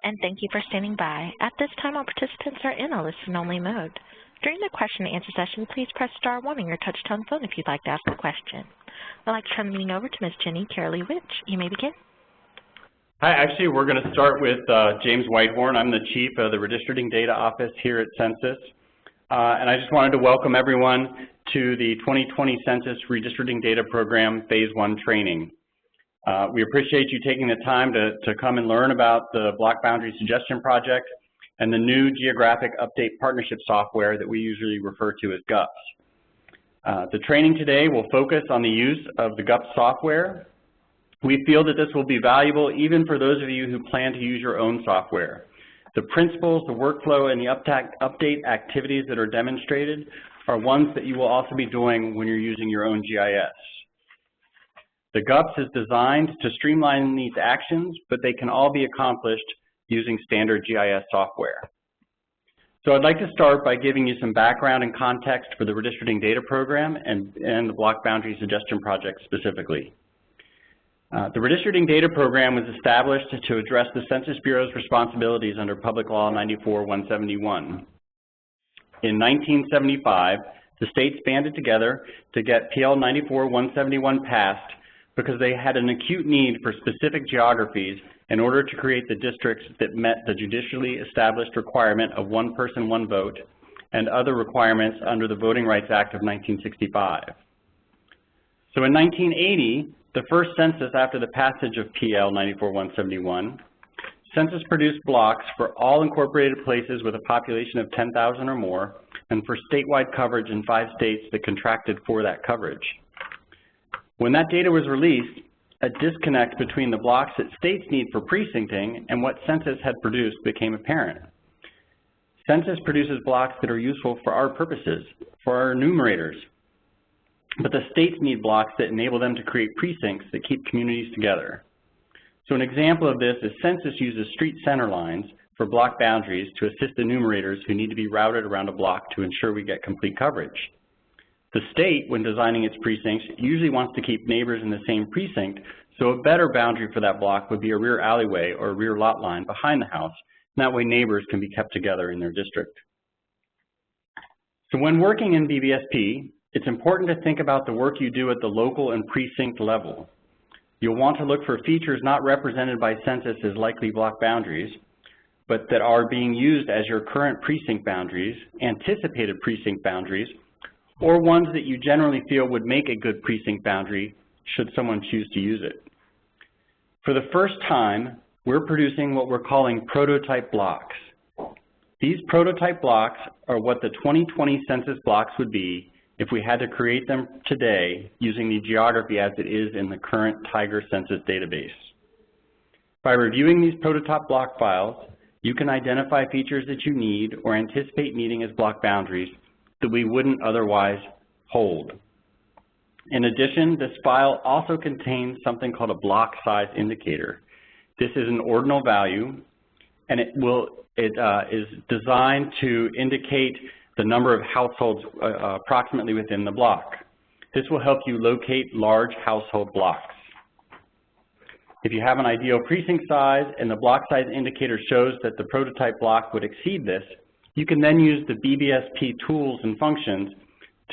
and thank you for standing by. At this time, all participants are in a listen-only mode. During the question-and-answer session, please press star 1 on your touch-tone phone if you'd like to ask a question. I'd like to turn the meeting over to Ms. Jenny Carolee-Witch. You may begin. Hi, actually, we're going to start with James Whitehorn. I'm the Chief of the Redistricting Data Office here at Census. And I just wanted to welcome everyone to the 2020 Census Redistricting Data Program Phase 1 training. We appreciate you taking the time to come and learn about the Block Boundary Suggestion Project and the new Geographic Update Partnership software that we usually refer to as GUPS. The training today will focus on the use of the GUPS software. We feel that this will be valuable even for those of you who plan to use your own software. The principles, the workflow, and the update activities that are demonstrated are ones that you will also be doing when you're using your own GIS. The GUPS is designed to streamline these actions, but they can all be accomplished using standard GIS software. So I'd like to start by giving you some background and context for the Redistricting Data Program and the Block Boundary Suggestion Project specifically. The Redistricting Data Program was established to address the Census Bureau's responsibilities under Public Law 94-171. In 1975, the states banded together to get PL 94-171 passed because they had an acute need for specific geographies in order to create the districts that met the judicially established requirement of one person, one vote, and other requirements under the Voting Rights Act of 1965. So in 1980, the first census after the passage of PL 94-171, Census produced blocks for all incorporated places with a population of 10,000 or more and for statewide coverage in 5 states that contracted for that coverage. When that data was released, a disconnect between the blocks that states need for precincting and what Census had produced became apparent. Census produces blocks that are useful for our purposes, for our enumerators, but the states need blocks that enable them to create precincts that keep communities together. So an example of this is Census uses street center lines for block boundaries to assist enumerators who need to be routed around a block to ensure we get complete coverage. The state, when designing its precincts, usually wants to keep neighbors in the same precinct, so a better boundary for that block would be a rear alleyway or a rear lot line behind the house, and that way neighbors can be kept together in their district. So when working in BBSP, it's important to think about the work you do at the local and precinct level. You'll want to look for features not represented by Census as likely block boundaries, but that are being used as your current precinct boundaries, anticipated precinct boundaries, or ones that you generally feel would make a good precinct boundary should someone choose to use it. For the first time, we're producing what we're calling prototype blocks. These prototype blocks are what the 2020 census blocks would be if we had to create them today using the geography as it is in the current Tiger Census database. By reviewing these prototype block files, you can identify features that you need or anticipate needing as block boundaries that we wouldn't otherwise hold. In addition, this file also contains something called a block size indicator. This is an ordinal value, and it is designed to indicate the number of households approximately within the block. This will help you locate large household blocks. If you have an ideal precinct size and the block size indicator shows that the prototype block would exceed this, you can then use the BBSP tools and functions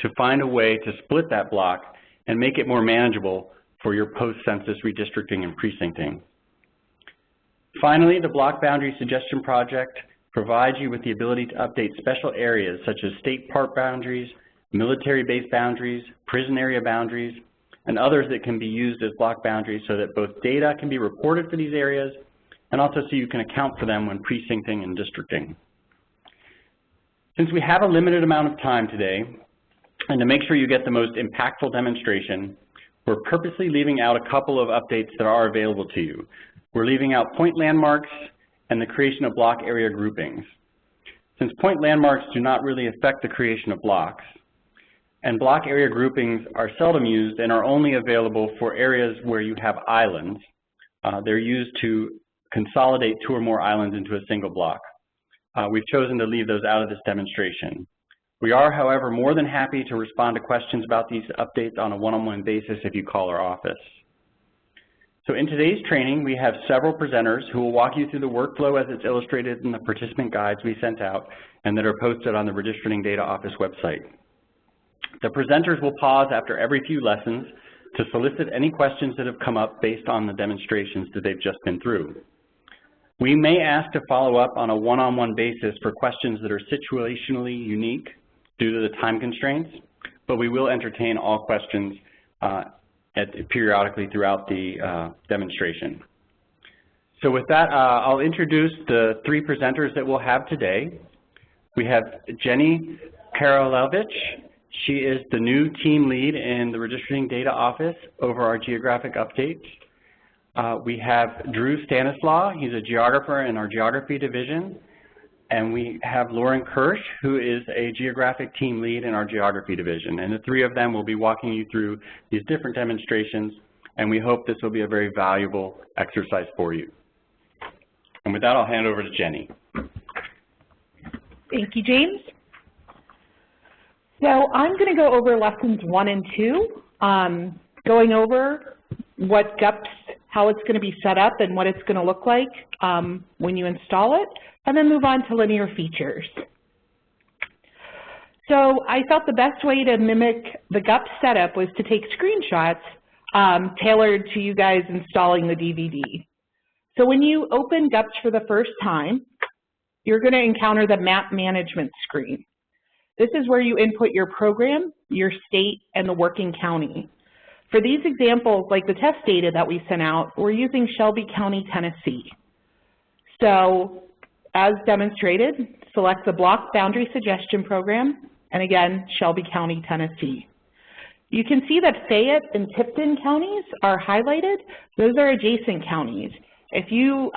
to find a way to split that block and make it more manageable for your post-census redistricting and precincting. Finally, the Block Boundary Suggestion Project provides you with the ability to update special areas such as state park boundaries, military base boundaries, prison area boundaries, and others that can be used as block boundaries so that both data can be reported for these areas and also so you can account for them when precincting and districting. Since we have a limited amount of time today, and to make sure you get the most impactful demonstration, we're purposely leaving out a couple of updates that are available to you. We're leaving out point landmarks and the creation of block area groupings. Since point landmarks do not really affect the creation of blocks, and block area groupings are seldom used and are only available for areas where you have islands, they're used to consolidate 2 or more islands into a single block. We've chosen to leave those out of this demonstration. We are, however, more than happy to respond to questions about these updates on a one-on-one basis if you call our office. So in today's training, we have several presenters who will walk you through the workflow as it's illustrated in the participant guides we sent out and that are posted on the Redistricting Data Office website. The presenters will pause after every few lessons to solicit any questions that have come up based on the demonstrations that they've just been through. We may ask to follow up on a one-on-one basis for questions that are situationally unique due to the time constraints, but we will entertain all questions periodically throughout the demonstration. So with that, I'll introduce the three presenters that we'll have today. We have Jenny Karolevich. She is the new team lead in the Redistricting Data Office over our geographic updates. We have Drew Stanislaw. He's a geographer in our geography division. And we have Lauren Kirsch, who is a geographic team lead in our geography division. And the three of them will be walking you through these different demonstrations, and we hope this will be a very valuable exercise for you. And with that, I'll hand over to Jenny. Thank you, James. So I'm going to go over lessons 1 and 2, going over what GUPS, how it's going to be set up and what it's going to look like when you install it, and then move on to linear features. So I felt the best way to mimic the GUPS setup was to take screenshots tailored to you guys installing the DVD. So when you open GUPS for the first time, you're going to encounter the map management screen. This is where you input your program, your state, and the working county. For these examples, like the test data that we sent out, we're using Shelby County, Tennessee. So as demonstrated, select the Block Boundary Suggestion Program, and again, Shelby County, Tennessee. You can see that Fayette and Tipton counties are highlighted. Those are adjacent counties. If you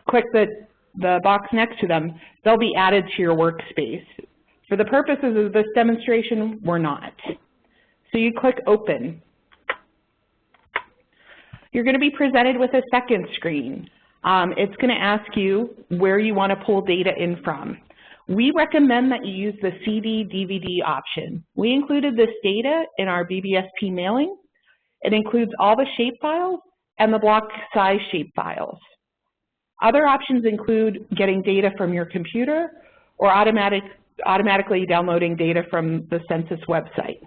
click the box next to them, they'll be added to your workspace. For the purposes of this demonstration, we're not. So you click Open. You're going to be presented with a second screen. It's going to ask you where you want to pull data in from. We recommend that you use the CD/DVD option. We included this data in our BBSP mailing. It includes all the shape files and the block size shape files. Other options include getting data from your computer or automatically downloading data from the Census website.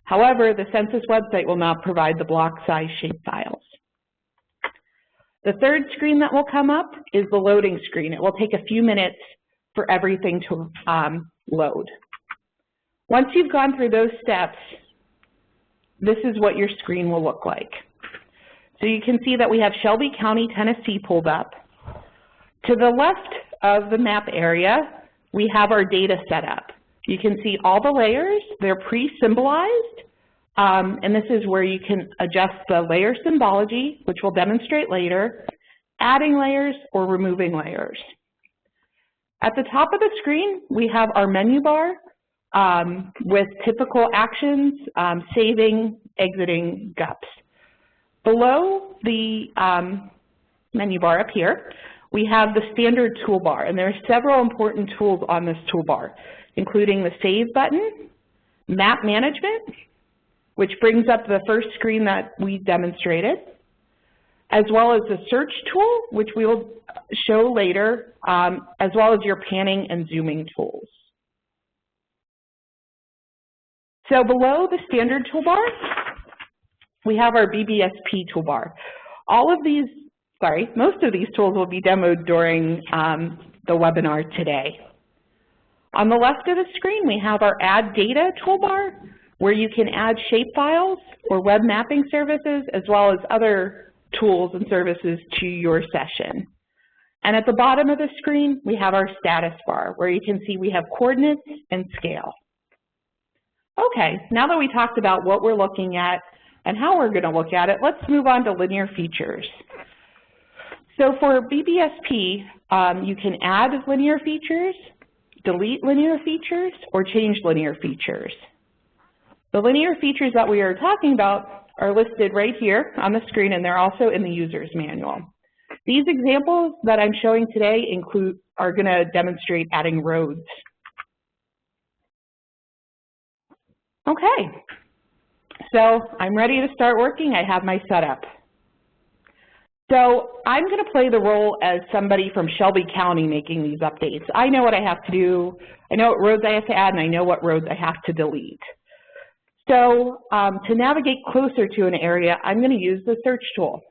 However, the Census website will not provide the block size shape files. The third screen that will come up is the loading screen. It will take a few minutes for everything to load. Once you've gone through those steps, this is what your screen will look like. So you can see that we have Shelby County, Tennessee pulled up. To the left of the map area, we have our data set up. You can see all the layers. They're pre-symbolized, and this is where you can adjust the layer symbology, which we'll demonstrate later, adding layers or removing layers. At the top of the screen, we have our menu bar with typical actions, saving, exiting GUPS. Below the menu bar up here, we have the standard toolbar, and there are several important tools on this toolbar, including the Save button, Map Management, which brings up the first screen that we demonstrated, as well as the Search tool, which we will show later, as well as your panning and zooming tools. So below the standard toolbar, we have our BBSP toolbar. Most of these tools will be demoed during the webinar today. On the left of the screen, we have our Add Data toolbar, where you can add shapefiles or web mapping services, as well as other tools and services to your session. And at the bottom of the screen, we have our status bar, where you can see we have coordinates and scale. Okay, now that we talked about what we're looking at and how we're going to look at it, let's move on to linear features. So for BBSP, you can add linear features, delete linear features, or change linear features. The linear features that we are talking about are listed right here on the screen, and they're also in the user's manual. These examples that I'm showing today are going to demonstrate adding roads. Okay, so I'm ready to start working. I have my setup. So I'm going to play the role as somebody from Shelby County making these updates. I know what I have to do. I know what roads I have to add, and I know what roads I have to delete. So to navigate closer to an area, I'm going to use the search tool.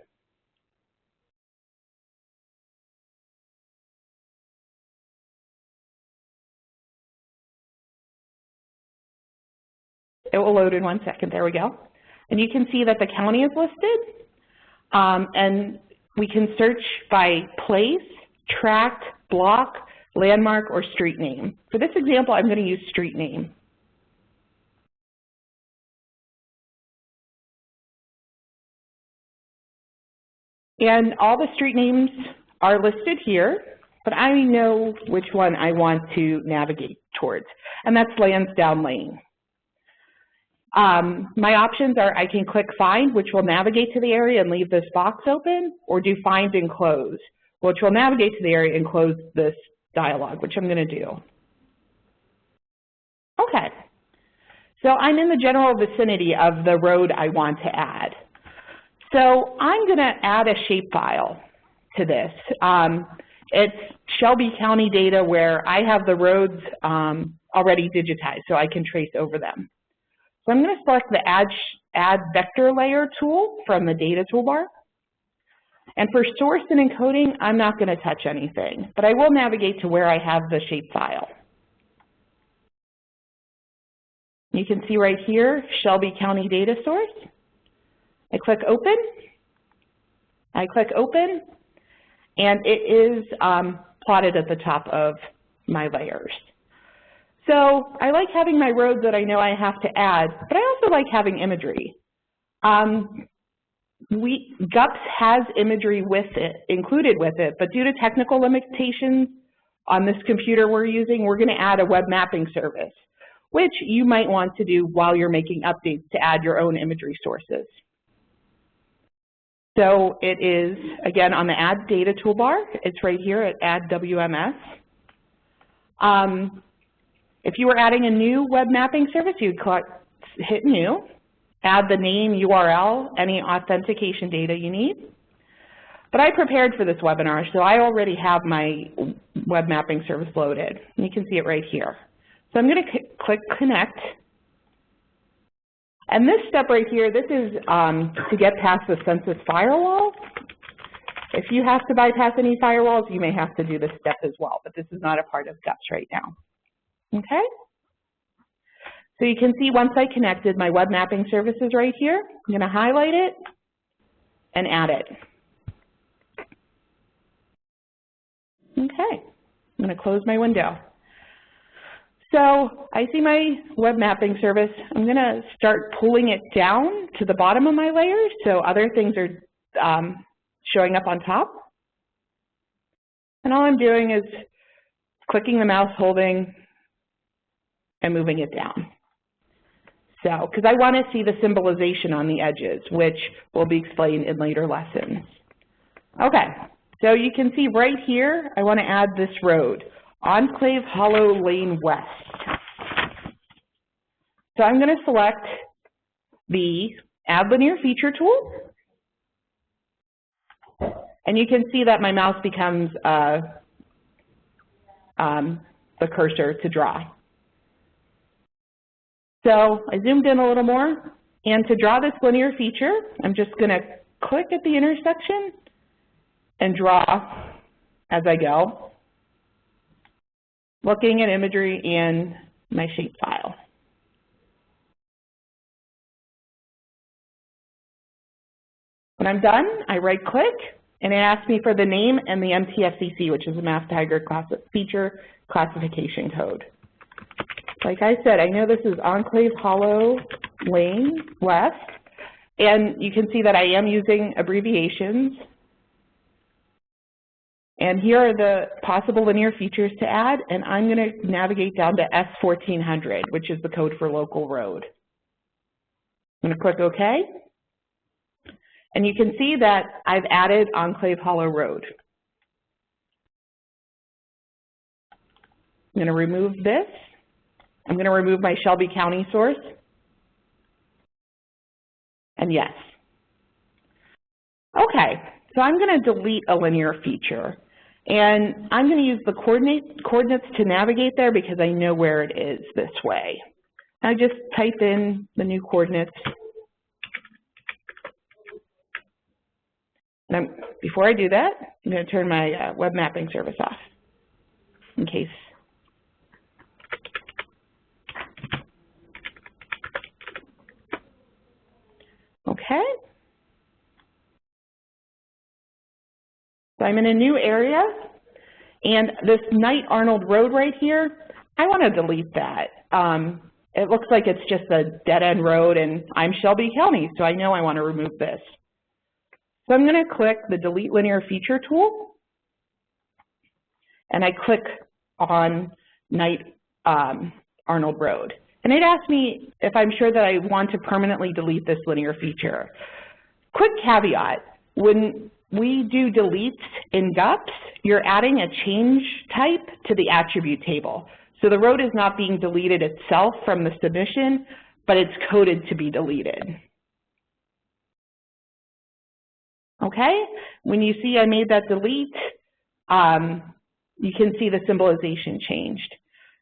It will load in 1 second. There we go. And you can see that the county is listed. And we can search by place, tract, block, landmark, or street name. For this example, I'm going to use street name. And all the street names are listed here, but I know which one I want to navigate towards, and that's Lansdowne Lane. My options are I can click Find, which will navigate to the area and leave this box open, or do Find and Close, which will navigate to the area and close this dialog, which I'm going to do. Okay, so I'm in the general vicinity of the road I want to add. So I'm going to add a shapefile to this. It's Shelby County data where I have the roads already digitized, so I can trace over them. So I'm going to select the Add Vector Layer tool from the Data toolbar. And for source and encoding, I'm not going to touch anything, but I will navigate to where I have the shapefile. You can see right here, Shelby County data source. I click Open. I click Open, and it is plotted at the top of my layers. So I like having my roads that I know I have to add, but I also like having imagery. GUPS has imagery with it, included with it, but due to technical limitations on this computer we're using, we're going to add a web mapping service, which you might want to do while you're making updates to add your own imagery sources. So it is, again, on the Add Data toolbar. It's right here at Add WMS. If you were adding a new web mapping service, you'd hit New, add the name, URL, any authentication data you need. But I prepared for this webinar, so I already have my web mapping service loaded. And you can see it right here. So I'm going to click Connect. And this step right here, this is to get past the Census firewall. If you have to bypass any firewalls, you may have to do this step as well, but this is not a part of GUPS right now. Okay? So you can see once I connected, my web mapping service is right here. I'm going to highlight it and add it. Okay. I'm going to close my window. So I see my web mapping service. I'm going to start pulling it down to the bottom of my layers so other things are showing up on top. And all I'm doing is clicking the mouse, holding, and moving it down. So, because I want to see the symbolization on the edges, which will be explained in later lessons. Okay, so you can see right here, I want to add this road, Enclave Hollow Lane West. So I'm going to select the Add Linear Feature tool, and you can see that my mouse becomes the cursor to draw. So I zoomed in a little more, and to draw this linear feature, I'm just going to click at the intersection and draw as I go, looking at imagery in my shapefile. When I'm done, I right-click, and it asks me for the name and the MTFCC, which is a Mass Tiger Feature Classification Code. Like I said, I know this is Enclave Hollow Lane West, and you can see that I am using abbreviations. And here are the possible linear features to add, and I'm going to navigate down to S1400, which is the code for local road. I'm going to click OK. And you can see that I've added Enclave Hollow Road. I'm going to remove this. I'm going to remove my Shelby County source. And yes. Okay, So I'm going to delete a linear feature. And I'm going to use the coordinates to navigate there because I know where it is this way. I just type in the new coordinates. And before I do that, I'm going to turn my web mapping service off in case. Okay. So I'm in a new area, and this Knight Arnold Road right here, I want to delete that. It looks like it's just a dead-end road, and I'm Shelby County, so I know I want to remove this. So I'm going to click the Delete Linear Feature tool, and I click on Knight Arnold Road. And it asks me if I'm sure that I want to permanently delete this linear feature. Quick caveat, when we do deletes in GUPS, you're adding a change type to the attribute table. So the road is not being deleted itself from the submission, but it's coded to be deleted. Okay, when you see I made that delete, you can see the symbolization changed.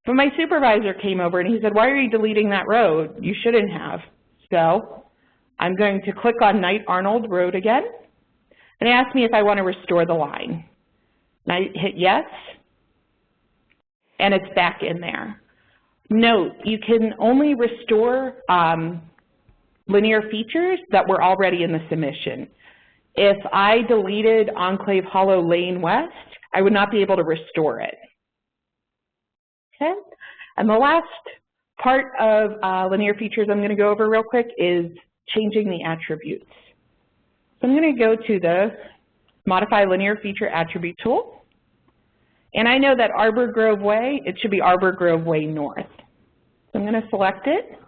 But my supervisor came over and he said, why are you deleting that road? You shouldn't have. So I'm going to click on Knight Arnold Road again, and it asks me if I want to restore the line. And I hit yes, and it's back in there. Note, you can only restore linear features that were already in the submission. If I deleted Enclave Hollow Lane West, I would not be able to restore it. Okay, and the last part of linear features I'm going to go over real quick is changing the attributes. So I'm going to go to the Modify Linear Feature Attribute tool, and I know that Arbor Grove Way, it should be Arbor Grove Way North. So I'm going to select it,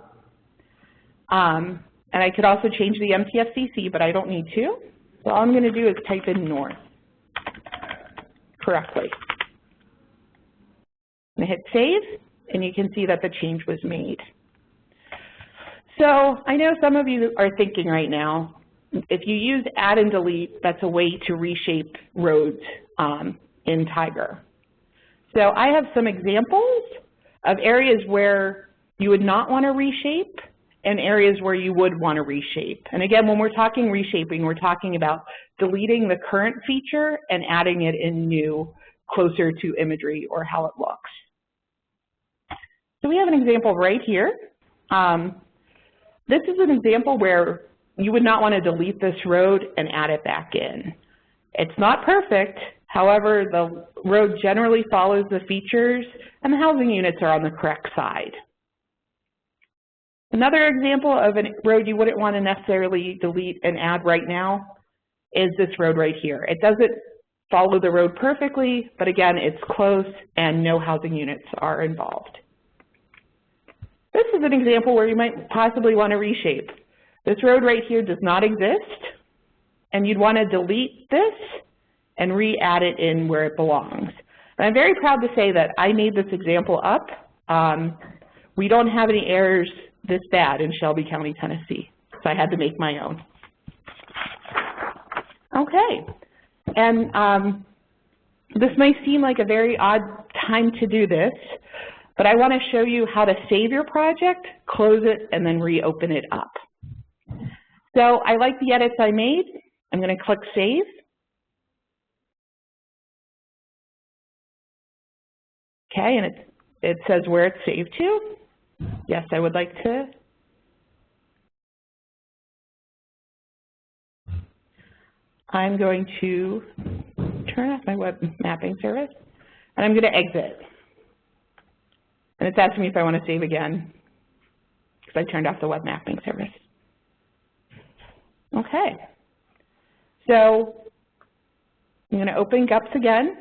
and I could also change the MTFCC, but I don't need to. So all I'm going to do is type in north correctly. I'm going to hit save, and you can see that the change was made. So I know some of you are thinking right now, if you use add and delete, that's a way to reshape roads in Tiger. So I have some examples of areas where you would not want to reshape and areas where you would want to reshape. And again, when we're talking reshaping, we're talking about deleting the current feature and adding it in new, closer to imagery or how it looks. So we have an example right here. This is an example where you would not want to delete this road and add it back in. It's not perfect. However, the road generally follows the features and the housing units are on the correct side. Another example of a road you wouldn't want to necessarily delete and add right now is this road right here. It doesn't follow the road perfectly, but again, it's close and no housing units are involved. This is an example where you might possibly want to reshape. This road right here does not exist, and you'd want to delete this and re-add it in where it belongs. And I'm very proud to say that I made this example up. We don't have any errors this bad in Shelby County, Tennessee, so I had to make my own. Okay, and this might seem like a very odd time to do this, but I want to show you how to save your project, close it, and then reopen it up. So I like the edits I made. I'm going to click Save. Okay, and it says where it's saved to. Yes, I would like to. I'm going to turn off my web mapping service, and I'm going to exit. And it's asking me if I want to save again, because I turned off the web mapping service. Okay. So I'm going to open GUPS again.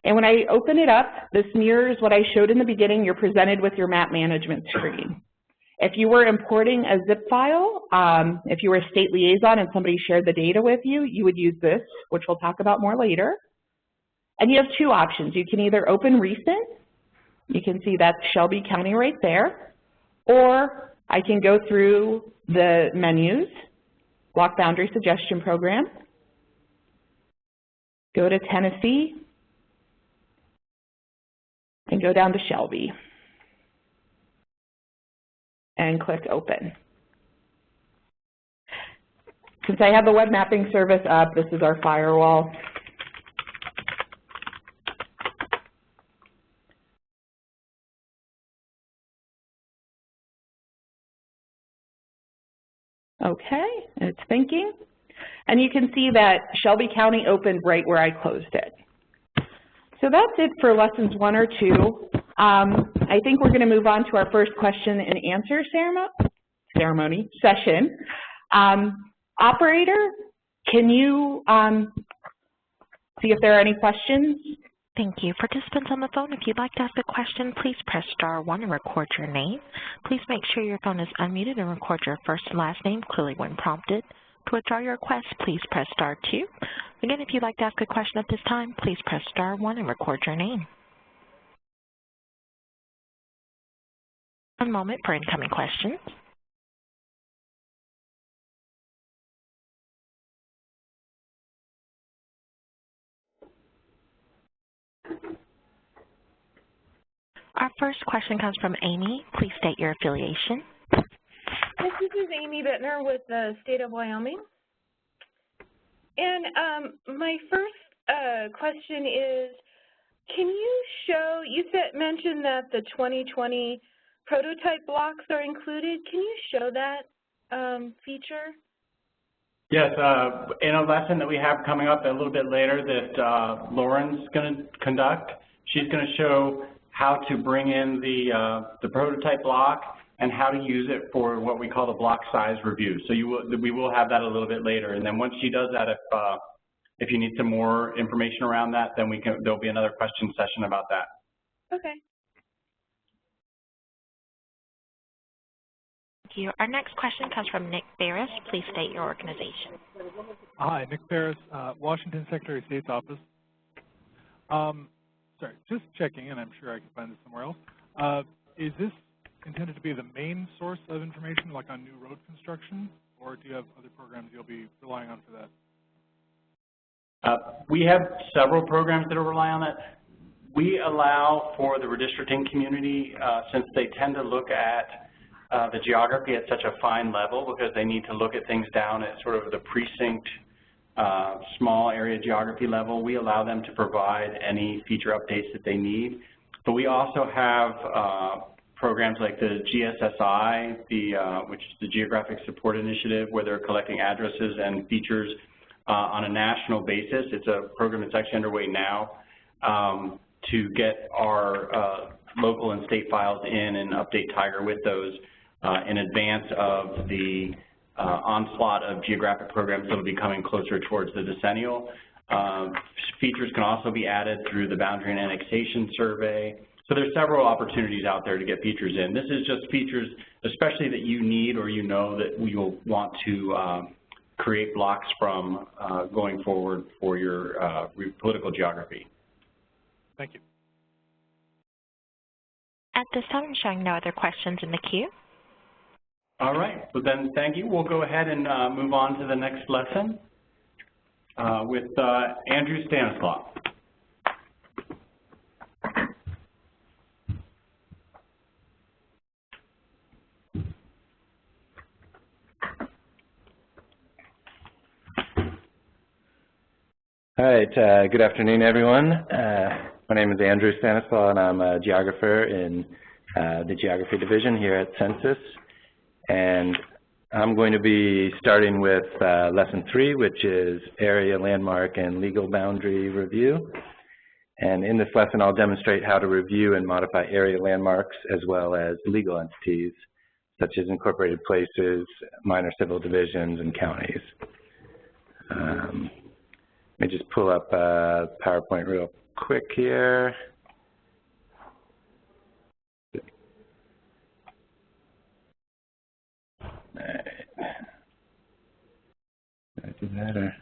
And when I open it up, this mirrors what I showed in the beginning. You're presented with your map management screen. If you were importing a zip file, if you were a state liaison and somebody shared the data with you, you would use this, which we'll talk about more later. And you have two options. You can either open recent, you can see that's Shelby County right there, or I can go through the menus, Block Boundary Suggestion Program, go to Tennessee, and go down to Shelby, and click Open. Since I have the web mapping service up, this is our firewall. Okay, it's thinking. And you can see that Shelby County opened right where I closed it. So that's it for lessons 1 or 2. I think we're going to move on to our first question and answer session. Operator, can you see if there are any questions? Thank you. Participants on the phone, if you'd like to ask a question, please press *1 and record your name. Please make sure your phone is unmuted and record your first and last name clearly when prompted. To withdraw your request, please press *2. Again, if you'd like to ask a question at this time, please press *1 and record your name. One moment for incoming questions. Our first question comes from Amy. Please state your affiliation. Yes, this is Amy Bittner with the state of Wyoming. And my first question is, can you show, you mentioned that the 2020 prototype blocks are included. Can you show that feature? Yes, in a lesson that we have coming up a little bit later that Lauren's going to conduct, she's going to show how to bring in the prototype block and how to use it for what we call the block size review. So we will have that a little bit later. And then once she does that, if you need some more information around that, then there'll be another question session about that. Okay. Thank you. Our next question comes from Nick Barris. Please state your organization. Hi, Nick Barris, Washington Secretary of State's office. Sorry, just checking, and I'm sure I can find this somewhere else. Is this intended to be the main source of information, like on new road construction, or do you have other programs you'll be relying on for that? We have several programs that will rely on that. We allow for the redistricting community, since they tend to look at the geography at such a fine level because they need to look at things down at sort of the precinct, small area geography level. We allow them to provide any feature updates that they need. But we also have programs like the GSSI, which is the Geographic Support Initiative, where they're collecting addresses and features on a national basis. It's a program that's actually underway now to get our local and state files in and update Tiger with those in advance of the onslaught of geographic programs that will be coming closer towards the decennial. Features can also be added through the Boundary and Annexation Survey. So there's several opportunities out there to get features in. This is just features especially that you need or you know that you'll want to create blocks from going forward for your political geography. Thank you. At this time, I'm showing no other questions in the queue. All right, so then thank you. We'll go ahead and move on to the next lesson with Andrew Stanislaw. All right, good afternoon, everyone. My name is Andrew Stanislaw, and I'm a geographer in the Geography Division here at Census. And I'm going to be starting with Lesson 3, which is Area, Landmark, and Legal Boundary Review. And in this lesson, I'll demonstrate how to review and modify area landmarks as well as legal entities, such as incorporated places, minor civil divisions, and counties. Let me just pull up PowerPoint real quick here. All right. Did I do that or?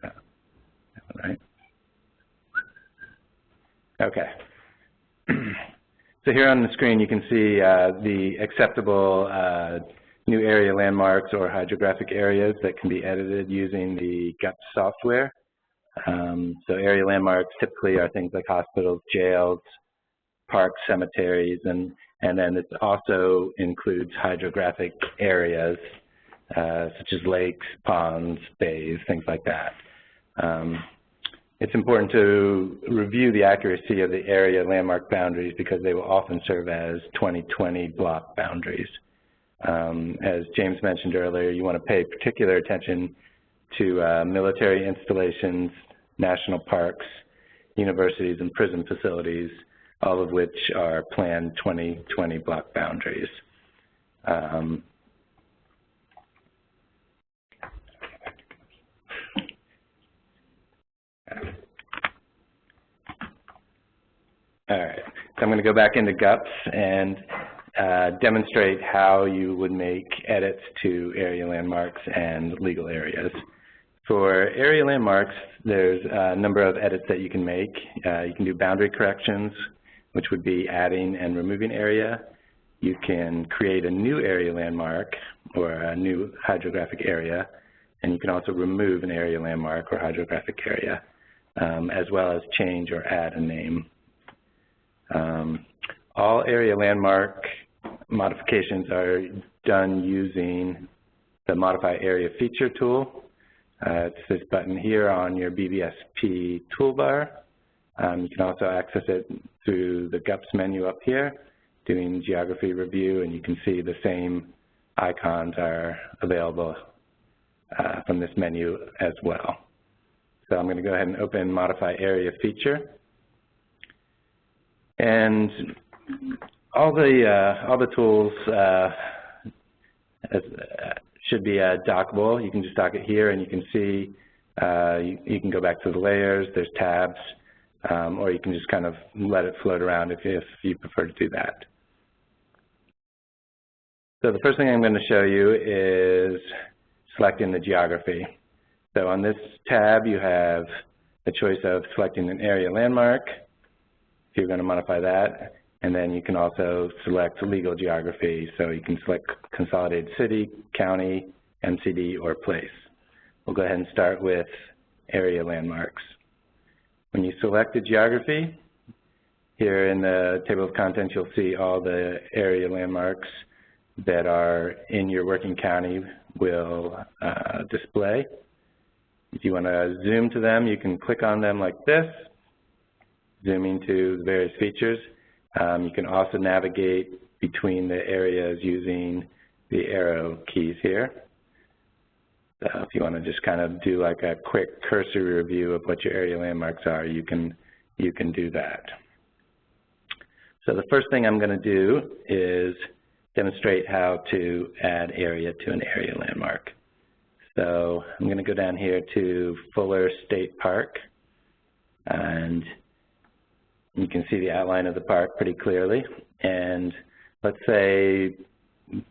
Oh, that one, right? Okay. So here on the screen you can see the acceptable new area landmarks or hydrographic areas that can be edited using the GUPS software. So area landmarks typically are things like hospitals, jails, parks, cemeteries, and then it also includes hydrographic areas such as lakes, ponds, bays, things like that. It's important to review the accuracy of the area landmark boundaries because they will often serve as 2020 block boundaries. As James mentioned earlier, you want to pay particular attention to military installations, national parks, universities, and prison facilities, all of which are planned 2020 block boundaries. All right, so I'm going to go back into GUPS and demonstrate how you would make edits to area landmarks and legal areas. For area landmarks, there's a number of edits that you can make. You can do boundary corrections, which would be adding and removing area. You can create a new area landmark or a new hydrographic area, and you can also remove an area landmark or hydrographic area, as well as change or add a name. All area landmark modifications are done using the Modify Area Feature tool. It's this button here on your BBSP toolbar. You can also access it through the GUPS menu up here, doing geography review, and you can see the same icons are available from this menu as well. So I'm going to go ahead and open Modify Area Feature. And all the tools should be dockable. You can just dock it here, and you can see you can go back to the layers. There's tabs, or you can just kind of let it float around if you prefer to do that. So the first thing I'm going to show you is selecting the geography. So on this tab, you have the choice of selecting an area landmark, if you're going to modify that, and then you can also select legal geography. So you can select consolidated city, county, MCD, or place. We'll go ahead and start with area landmarks. When you select the geography, here in the table of contents, you'll see all the area landmarks that are in your working county will display. If you want to zoom to them, you can click on them like this, zooming to the various features. You can also navigate between the areas using the arrow keys here. So if you want to just kind of do like a quick cursory review of what your area landmarks are, you can do that. So the first thing I'm going to do is demonstrate how to add area to an area landmark. So I'm going to go down here to Fuller State Park, and you can see the outline of the park pretty clearly. And let's say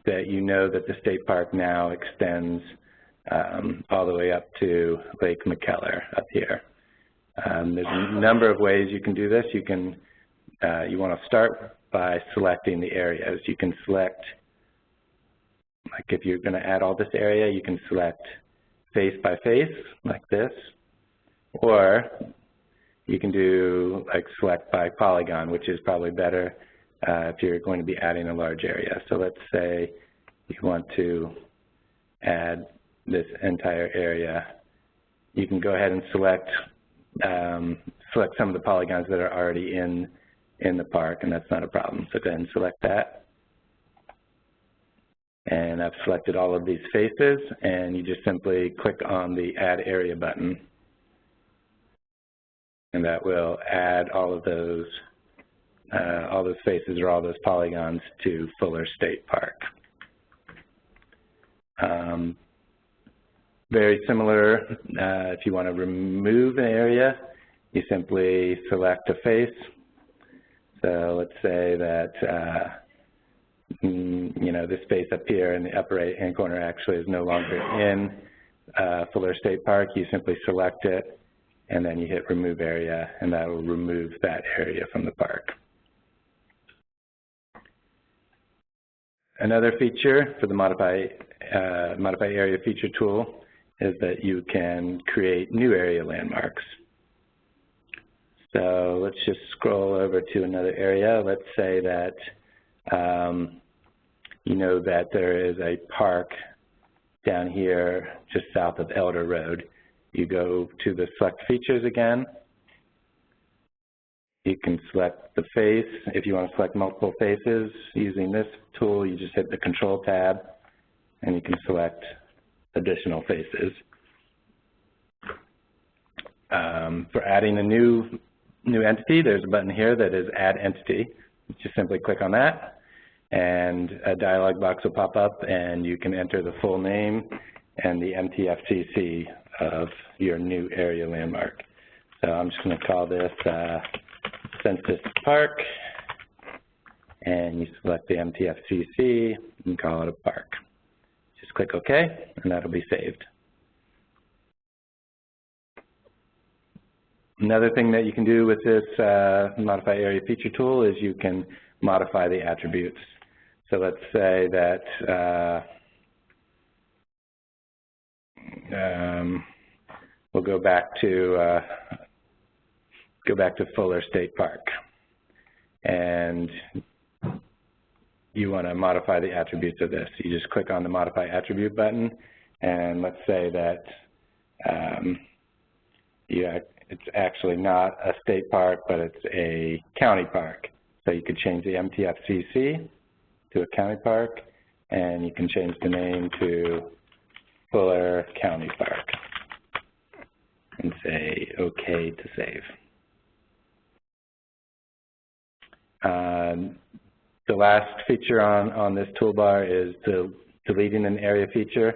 that you know that the state park now extends all the way up to Lake McKellar up here. There's a number of ways you can do this. You want to start by selecting the areas. You can select, like if you're going to add all this area, you can select face by face like this, or you can do like select by polygon, which is probably better if you're going to be adding a large area. So let's say you want to add this entire area. You can go ahead and select some of the polygons that are already in the park, and that's not a problem. So go ahead and select that. And I've selected all of these faces, and you just simply click on the Add Area button. And that will add all those faces or all those polygons to Fuller State Park. Very similar, if you want to remove an area, you simply select a face. So let's say that this face up here in the upper right-hand corner actually is no longer in Fuller State Park. You simply select it, and then you hit Remove Area, and that will remove that area from the park. another feature for the modify area feature tool is that you can create new area landmarks. So let's just scroll over to another area. Let's say that you know that there is a park down here just south of Elder Road. You go to the select features again. You can select the face. If you want to select multiple faces using this tool, you just hit the Control tab and you can select additional faces. For adding a new entity, there's a button here that is Add Entity. You just simply click on that and a dialog box will pop up and you can enter the full name and the MTFCC of your new area landmark. So I'm just going to call this Census Park, and you select the MTFCC and call it a park. Just click OK, and that'll be saved. Another thing that you can do with this Modify Area Feature tool is you can modify the attributes. So let's say that we'll go back to Fuller State Park, and you want to modify the attributes of this. You just click on the Modify Attribute button, and let's say that it's actually not a state park, but it's a county park. So you could change the MTFCC to a county park, and you can change the name to Fuller County Park and say OK to save. The last feature on this toolbar is deleting an area feature.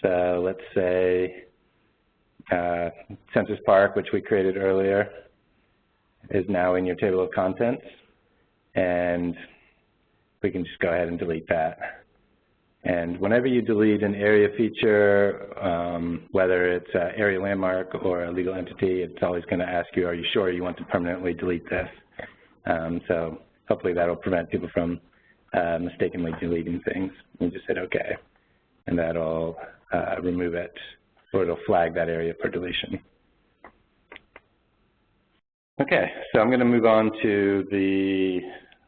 So let's say Census Park, which we created earlier, is now in your table of contents, and we can just go ahead and delete that. And whenever you delete an area feature, whether it's an area landmark or a legal entity, it's always going to ask you, are you sure you want to permanently delete this? So hopefully that will prevent people from mistakenly deleting things. You just hit OK, and that'll remove it, or it'll flag that area for deletion. Okay, so I'm going to move on to the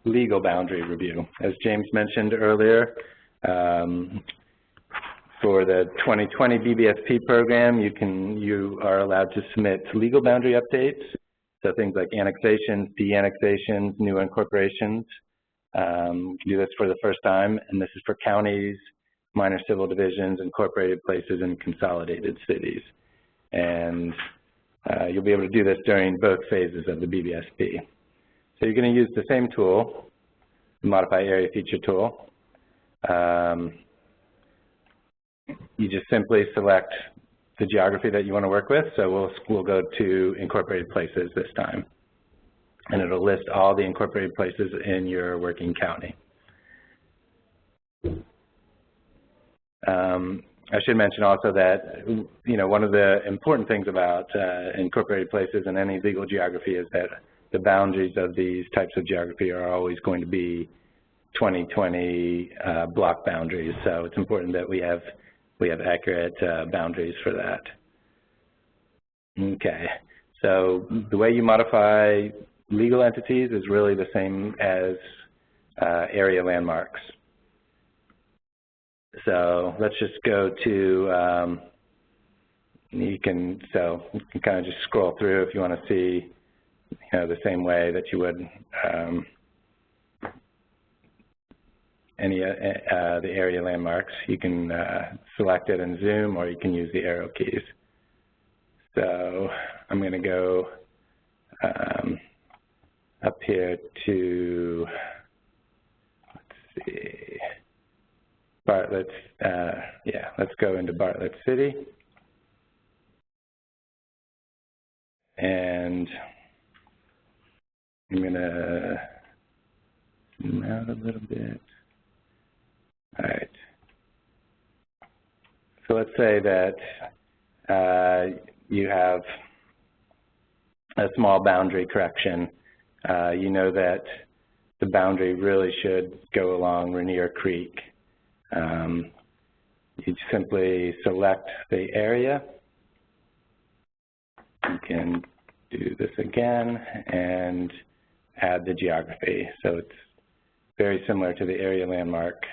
legal boundary review. As James mentioned earlier, for the 2020 BBSP program, you are allowed to submit legal boundary updates, so things like annexations, de-annexations, new incorporations. You can do this for the first time, and this is for counties, minor civil divisions, incorporated places, and consolidated cities. And you'll be able to do this during both phases of the BBSP. So you're going to use the same tool, the Modify Area Feature tool. You just simply select the geography that you want to work with. So we'll go to incorporated places this time, and it'll list all the incorporated places in your working county. I should mention also that, one of the important things about incorporated places in any legal geography is that the boundaries of these types of geography are always going to be 2020 block boundaries. So it's important that we have accurate boundaries for that. Okay, so the way you modify legal entities is really the same as area landmarks. So let's just go to, you can kind of just scroll through if you want to see, the same way that you would the area landmarks. You can select it and zoom, or you can use the arrow keys. So I'm going to go up here to, let's see, Bartlett's, let's go into Bartlett City. And I'm going to zoom out a little bit. All right. So let's say that you have a small boundary correction. You know that the boundary really should go along Rainier Creek. You simply select the area. You can do this again and add the geography. So it's very similar to the area landmark.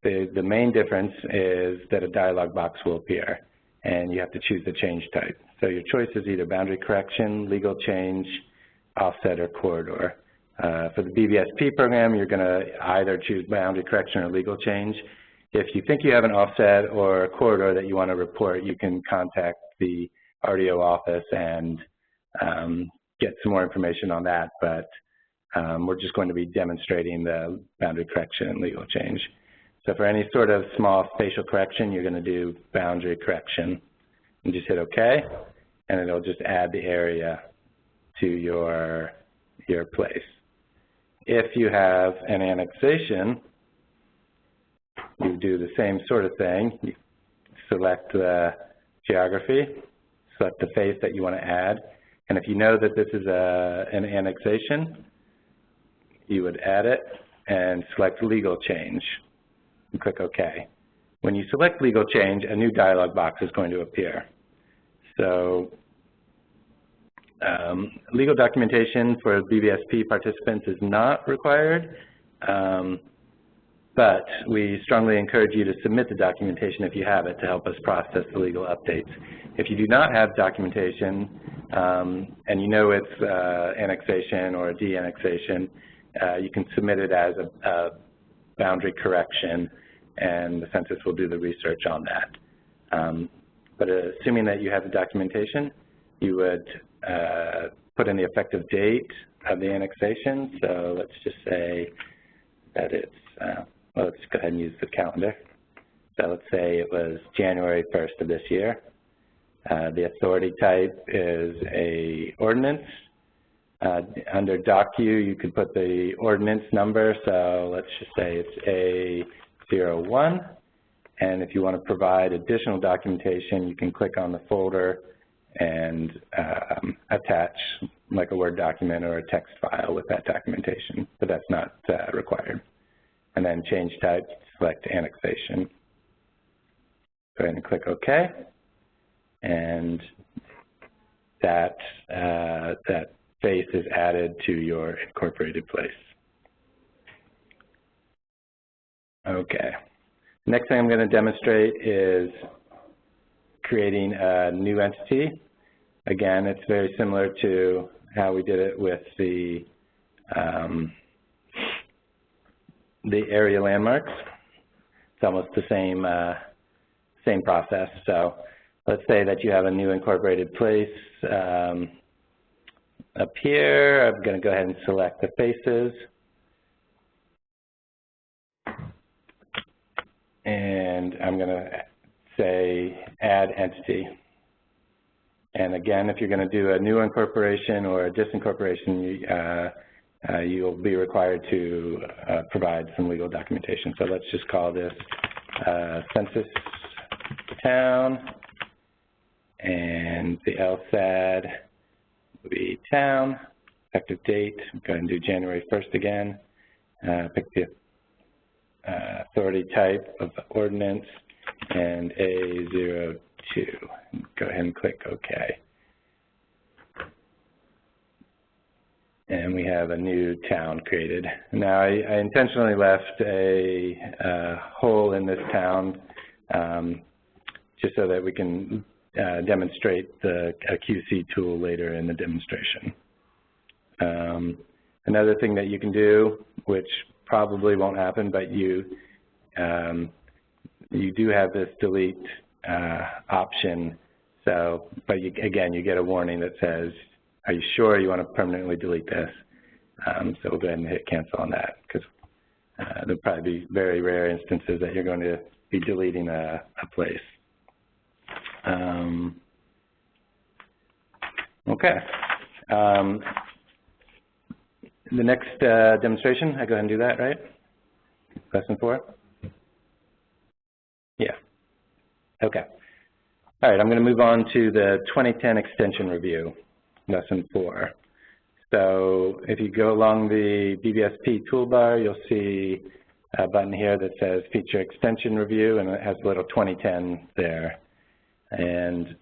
The main difference is that a dialog box will appear, and you have to choose the change type. So your choice is either boundary correction, legal change, offset, or corridor. For the BBSP program, you're going to either choose boundary correction or legal change. If you think you have an offset or a corridor that you want to report, you can contact the RDO office and get some more information on that, but we're just going to be demonstrating the boundary correction and legal change. So for any sort of small spatial correction, you're going to do boundary correction and just hit OK, and it'll just add the area to your place. If you have an annexation, you do the same sort of thing. You select the geography, select the face that you want to add, and if you know that this is an annexation, you would add it and select legal change and click OK. When you select legal change, a new dialog box is going to appear. So legal documentation for BBSP participants is not required, but we strongly encourage you to submit the documentation if you have it to help us process the legal updates. If you do not have documentation and you know it's annexation or a de-annexation, you can submit it as a boundary correction, and the Census will do the research on that. But assuming that you have the documentation, you would put in the effective date of the annexation. So let's just say that it's, well, let's go ahead and use the calendar. So let's say it was January 1st of this year. The authority type is a ordinance. Under docu, you could put the ordinance number. So let's just say it's A01. And if you want to provide additional documentation, you can click on the folder and attach like a Word document or a text file with that documentation, but that's not required. And then change type, select annexation. Go ahead and click OK. And that face is added to your incorporated place. Okay. Next thing I'm going to demonstrate is creating a new entity. Again, it's very similar to how we did it with the area landmarks. It's almost the same process. So let's say that you have a new incorporated place up here. I'm going to go ahead and select the faces. And I'm going to say add entity. And again, if you're going to do a new incorporation or a disincorporation, you'll be required to provide some legal documentation. So let's just call this Census Town, and the LSAD will be Town. Effective date, go ahead and do January 1st again. Pick the authority type of ordinance and A02. Go ahead and click OK. And we have a new town created. Now I intentionally left a hole in this town just so that we can demonstrate a QC tool later in the demonstration. Another thing that you can do, which probably won't happen, but you do have this delete option. So, but again, you get a warning that says, "Are you sure you want to permanently delete this?" So we'll go ahead and hit cancel on that, because there'll probably be very rare instances that you're going to be deleting a place. Okay. The next demonstration, I go ahead and do that, right? Lesson 4? Yeah. Okay. All right, I'm going to move on to the 2010 extension review, lesson 4. So if you go along the BBSP toolbar, you'll see a button here that says Feature Extension Review, and it has a little 2010 there. And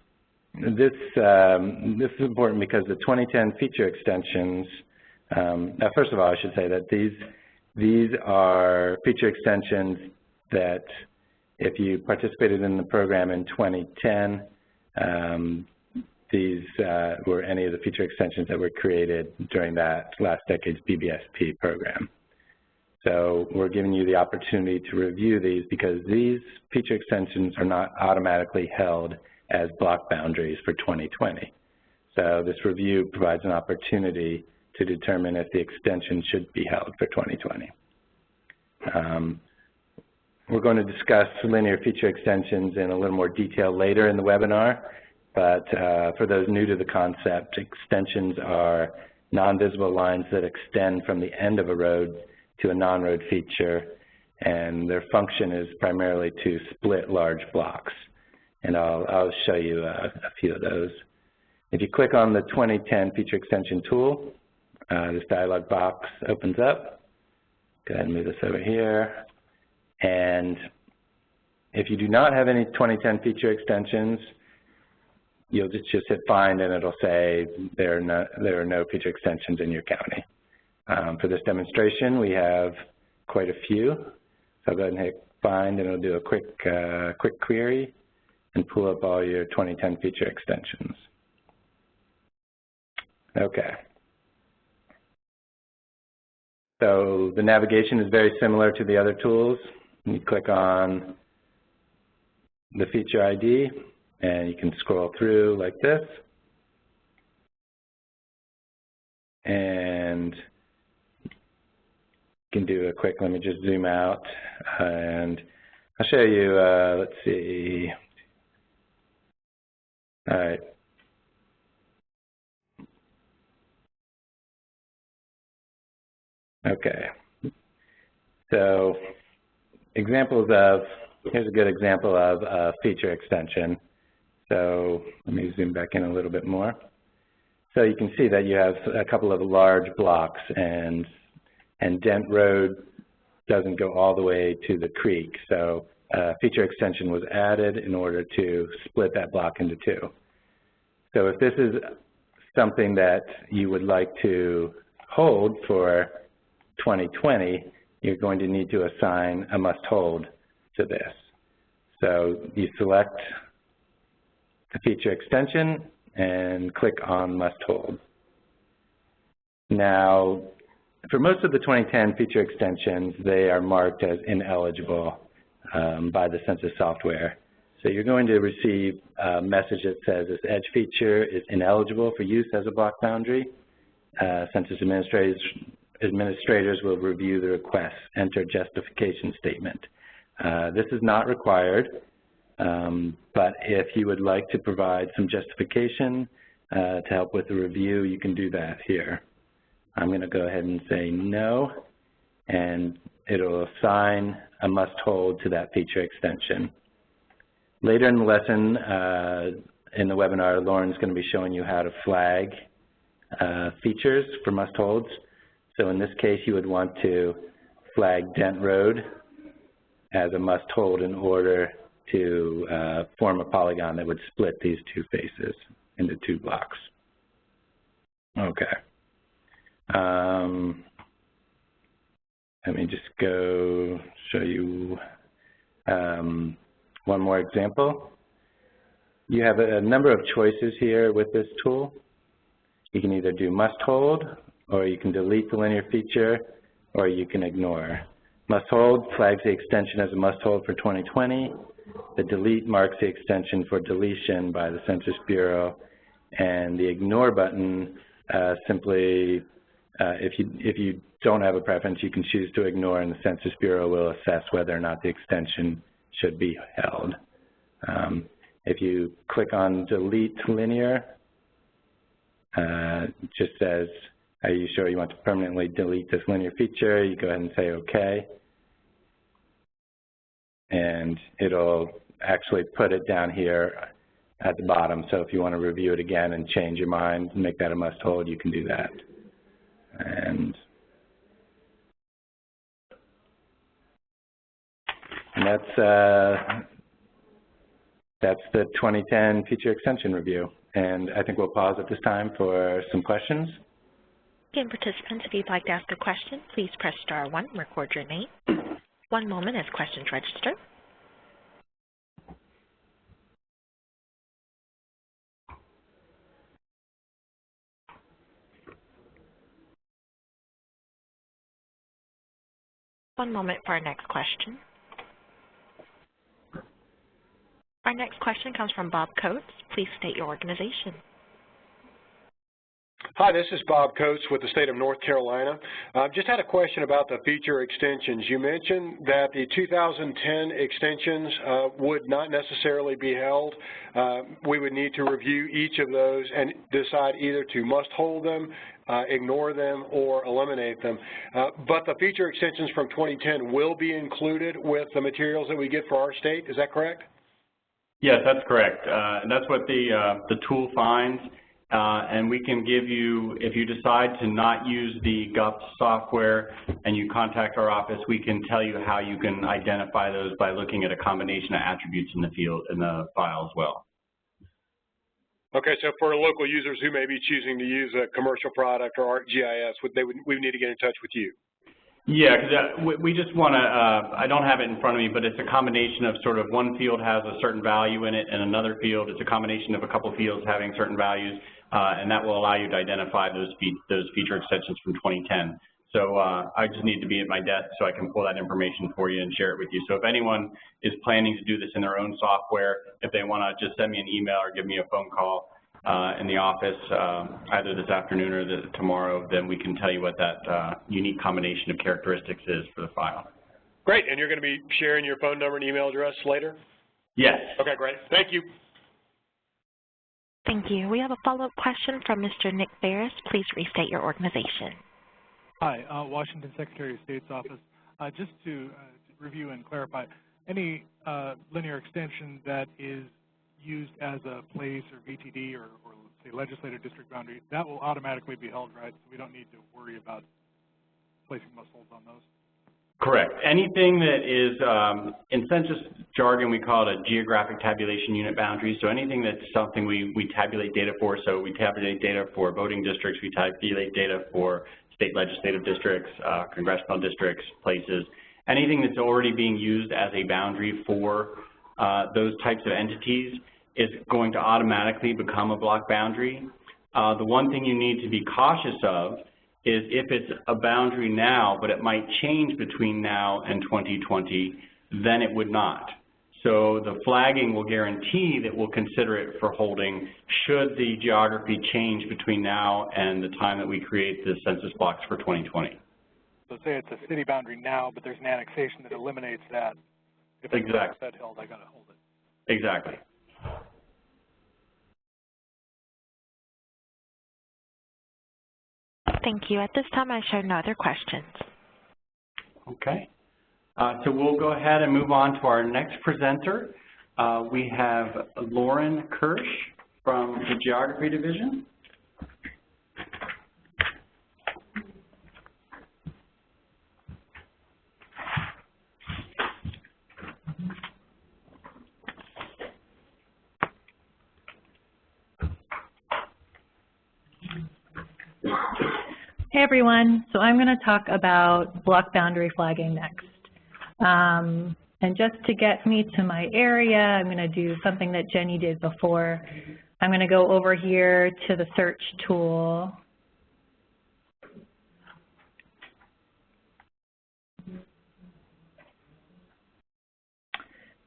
this is important because the 2010 feature extensions, now first of all, I should say that these are feature extensions that if you participated in the program in 2010, these were any of the feature extensions that were created during that last decade's BBSP program. So we're giving you the opportunity to review these because these feature extensions are not automatically held as block boundaries for 2020. So this review provides an opportunity to determine if the extension should be held for 2020. We're going to discuss linear feature extensions in a little more detail later in the webinar, but for those new to the concept, extensions are non-visible lines that extend from the end of a road to a non-road feature, and their function is primarily to split large blocks. And I'll show you a few of those. If you click on the 2010 feature extension tool, this dialog box opens up. Go ahead and move this over here. And if you do not have any 2010 feature extensions, you'll just hit find and it'll say there are no feature extensions in your county. For this demonstration, we have quite a few. So I'll go ahead and hit find and it'll do a quick query and pull up all your 2010 feature extensions. Okay. So the navigation is very similar to the other tools. You click on the feature ID and you can scroll through like this. And you can do a quick, let me just zoom out and I'll show you, let's see. All right. Okay. So examples of, here's a good example of a feature extension. So let me zoom back in a little bit more. So you can see that you have a couple of large blocks and Dent Road doesn't go all the way to the creek. So a feature extension was added in order to split that block into two. So if this is something that you would like to hold for 2020, you're going to need to assign a must hold to this. So you select the feature extension and click on must hold. Now, for most of the 2010 feature extensions, they are marked as ineligible by the Census software. So you're going to receive a message that says this edge feature is ineligible for use as a block boundary. Census administrators will review the request, enter justification statement. This is not required, but if you would like to provide some justification to help with the review, you can do that here. I'm going to go ahead and say no, and it'll assign a must hold to that feature extension. Later in the lesson, in the webinar, Lauren's going to be showing you how to flag features for must holds. So in this case, you would want to flag Dent Road as a must hold in order to form a polygon that would split these two faces into two blocks. Okay. Let me just go show you one more example. You have a number of choices here with this tool. You can either do must hold, or you can delete the linear feature, or you can ignore. Must hold flags the extension as a must hold for 2020. The delete marks the extension for deletion by the Census Bureau, and the ignore button simply, if you don't have a preference, you can choose to ignore, and the Census Bureau will assess whether or not the extension should be held. If you click on delete linear, it just says, are you sure you want to permanently delete this linear feature? You go ahead and say OK. And it'll actually put it down here at the bottom. So if you want to review it again and change your mind and make that a must hold, you can do that. And that's the 2010 feature extension review. And I think we'll pause at this time for some questions. Again, participants, if you'd like to ask a question, please press *1 and record your name. One moment as questions register. One moment for our next question. Our next question comes from Bob Coates. Please state your organization. Hi, this is Bob Coates with the state of North Carolina. Just had a question about the feature extensions. You mentioned that the 2010 extensions would not necessarily be held. We would need to review each of those and decide either to must hold them, ignore them, or eliminate them. But the feature extensions from 2010 will be included with the materials that we get for our state. Is that correct? Yes, that's correct. And that's what the tool finds. And we can give you, if you decide to not use the GUPS software and you contact our office, we can tell you how you can identify those by looking at a combination of attributes in the field, in the file as well. Okay, so for local users who may be choosing to use a commercial product or ArcGIS, we would need to get in touch with you. Yeah, because we just want to, I don't have it in front of me, but it's a combination of sort of one field has a certain value in it and another field, it's a combination of a couple fields having certain values, and that will allow you to identify those feature extensions from 2010. So I just need to be at my desk so I can pull that information for you and share it with you. So if anyone is planning to do this in their own software, if they want to just send me an email or give me a phone call in the office either this afternoon or tomorrow, then we can tell you what that unique combination of characteristics is for the file. Great, and you're going to be sharing your phone number and email address later? Yes. Okay, great. Thank you. Thank you. We have a follow-up question from Mr. Nick Ferris. Please restate your organization. Hi, Washington Secretary of State's office. Just to review and clarify, any linear extension that is used as a place or VTD or say legislative district boundary, that will automatically be held, right? So we don't need to worry about placing must holds on those. Correct. Anything that is, in census jargon, we call it a geographic tabulation unit boundary. So anything that's something we tabulate data for. So we tabulate data for voting districts, we tabulate data for state legislative districts, congressional districts, places. Anything that's already being used as a boundary for those types of entities is going to automatically become a block boundary. The one thing you need to be cautious of is if it's a boundary now, but it might change between now and 2020, then it would not. So the flagging will guarantee that we'll consider it for holding should the geography change between now and the time that we create the census blocks for 2020. So say it's a city boundary now, but there's an annexation that eliminates that. If exactly. That held, I got to hold it. Exactly. Thank you. At this time, I show no other questions. Okay. So we'll go ahead and move on to our next presenter. We have Lauren Kirsch from the Geography Division. Hey everyone, so I'm going to talk about block boundary flagging next. And just to get me to my area, I'm going to do something that Jenny did before. I'm going to go over here to the search tool.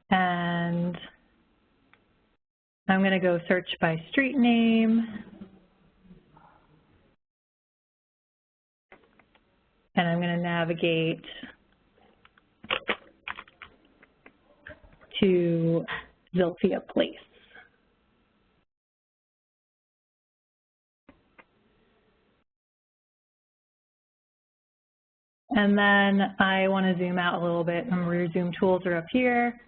And I'm going to go search by street name. And I'm going to navigate to Zilphia Place. And then I want to zoom out a little bit. And resume tools are up here.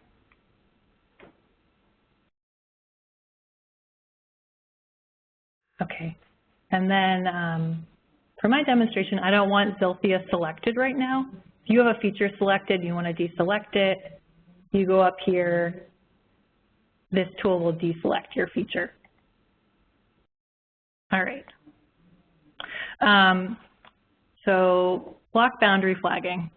Okay. And then for my demonstration, I don't want Zilphia selected right now. If you have a feature selected, you want to deselect it, you go up here, this tool will deselect your feature. All right. So block boundary flagging.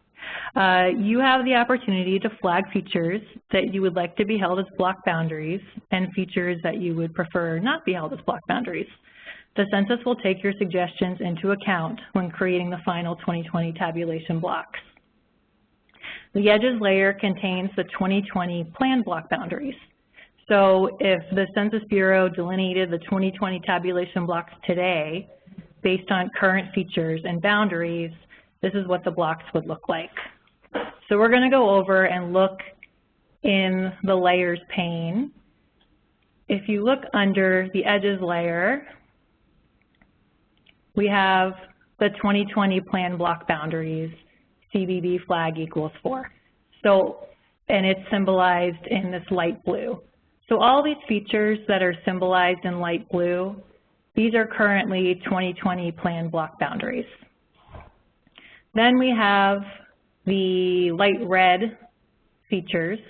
You have the opportunity to flag features that you would like to be held as block boundaries and features that you would prefer not be held as block boundaries. The census will take your suggestions into account when creating the final 2020 tabulation blocks. The edges layer contains the 2020 planned block boundaries. So if the Census Bureau delineated the 2020 tabulation blocks today based on current features and boundaries, this is what the blocks would look like. So we're going to go over and look in the layers pane. If you look under the edges layer, we have the 2020 plan block boundaries, CBB flag equals 4. So, and it's symbolized in this light blue. So all these features that are symbolized in light blue, these are currently 2020 plan block boundaries. Then we have the light red features,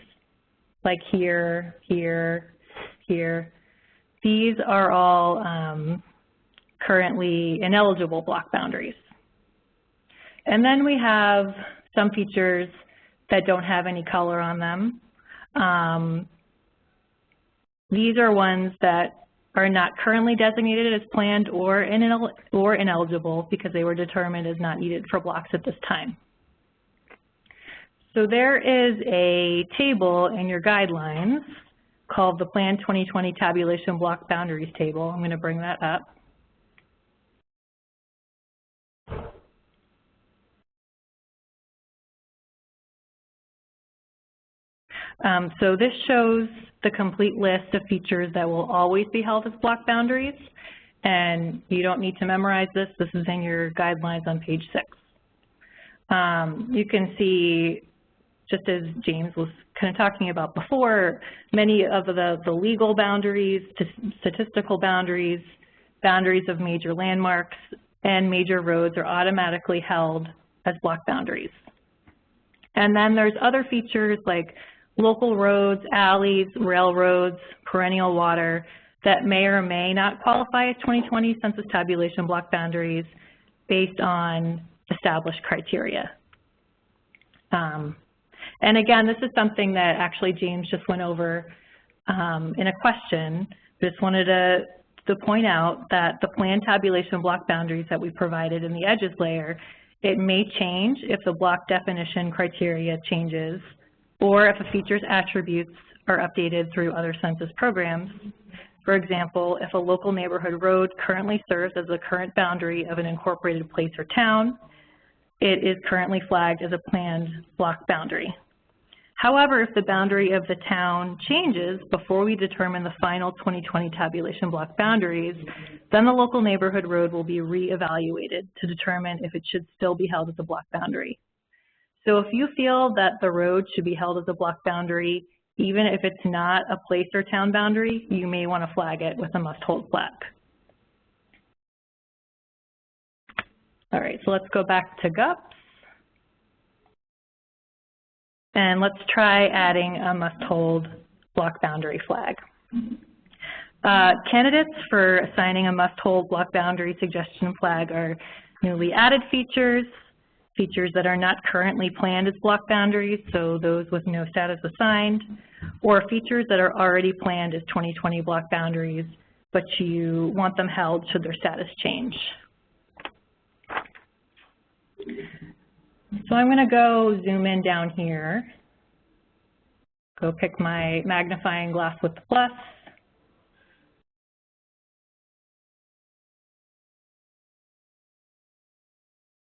like here, here, here. These are all currently ineligible block boundaries. And then we have some features that don't have any color on them. These are ones that are not currently designated as planned or ineligible because they were determined as not needed for blocks at this time. So there is a table in your guidelines called the Plan 2020 Tabulation Block Boundaries Table. I'm going to bring that up. So this shows the complete list of features that will always be held as block boundaries, and you don't need to memorize this. This is in your guidelines on page 6. You can see, just as James was kind of talking about before, many of the legal boundaries, statistical boundaries, boundaries of major landmarks, and major roads are automatically held as block boundaries. And then there's other features like local roads, alleys, railroads, perennial water that may or may not qualify as 2020 census tabulation block boundaries based on established criteria. And again, this is something that actually James just went over in a question. Just wanted to point out that the planned tabulation block boundaries that we provided in the edges layer, it may change if the block definition criteria changes or if a feature's attributes are updated through other census programs. For example, if a local neighborhood road currently serves as the current boundary of an incorporated place or town, it is currently flagged as a planned block boundary. However, if the boundary of the town changes before we determine the final 2020 tabulation block boundaries, then the local neighborhood road will be reevaluated to determine if it should still be held as a block boundary. So if you feel that the road should be held as a block boundary, even if it's not a place or town boundary, you may want to flag it with a must-hold flag. All right, so let's go back to GUPS. And let's try adding a must-hold block boundary flag. Candidates for assigning a must-hold block boundary suggestion flag are newly added features, features that are not currently planned as block boundaries, so those with no status assigned, or features that are already planned as 2020 block boundaries, but you want them held should their status change. So I'm going to go zoom in down here, go pick my magnifying glass with the plus.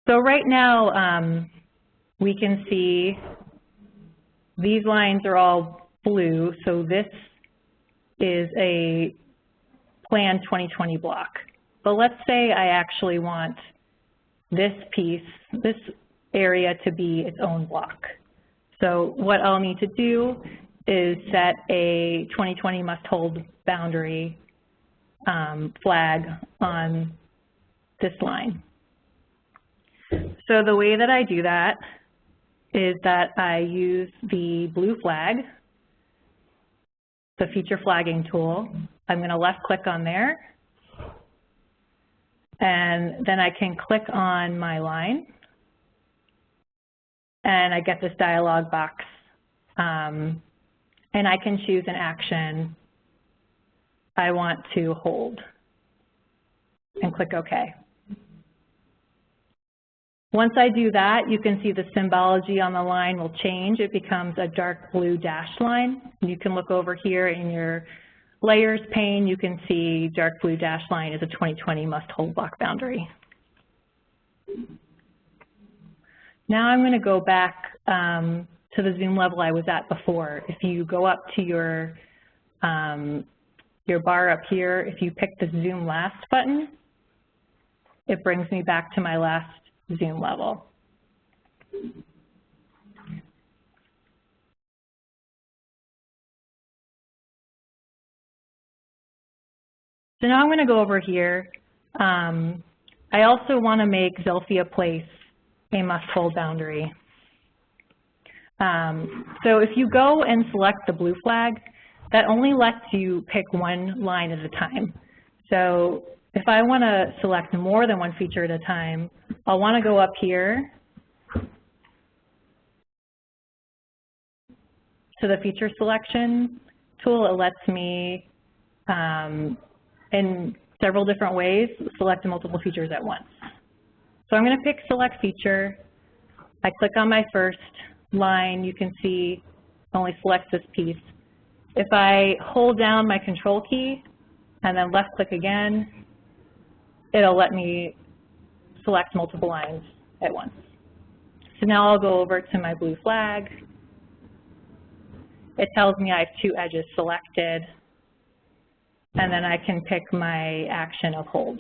So right now, we can see these lines are all blue, so this is a planned 2020 block. But let's say I actually want this piece, this area to be its own block. So what I'll need to do is set a 2020 must-hold boundary flag on this line. So the way that I do that is that I use the blue flag, the feature flagging tool. I'm going to left click on there, and then I can click on my line, and I get this dialog box, and I can choose an action I want to hold and click OK. Once I do that, you can see the symbology on the line will change. It becomes a dark blue dashed line. You can look over here in your layers pane. You can see dark blue dashed line is a 2020 must hold block boundary. Now I'm going to go back to the zoom level I was at before. If you go up to your bar up here, if you pick the zoom last button, it brings me back to my last zoom level. So now I'm going to go over here. I also want to make Xelphia Place a must-hold boundary. So if you go and select the blue flag, that only lets you pick one line at a time. So if I want to select more than one feature at a time, I'll want to go up here to the feature selection tool. It lets me, in several different ways, select multiple features at once. So I'm going to pick select feature. I click on my first line. You can see it only selects this piece. If I hold down my control key and then left click again, it'll let me select multiple lines at once. So now I'll go over to my blue flag. It tells me I have two edges selected, and then I can pick my action of hold.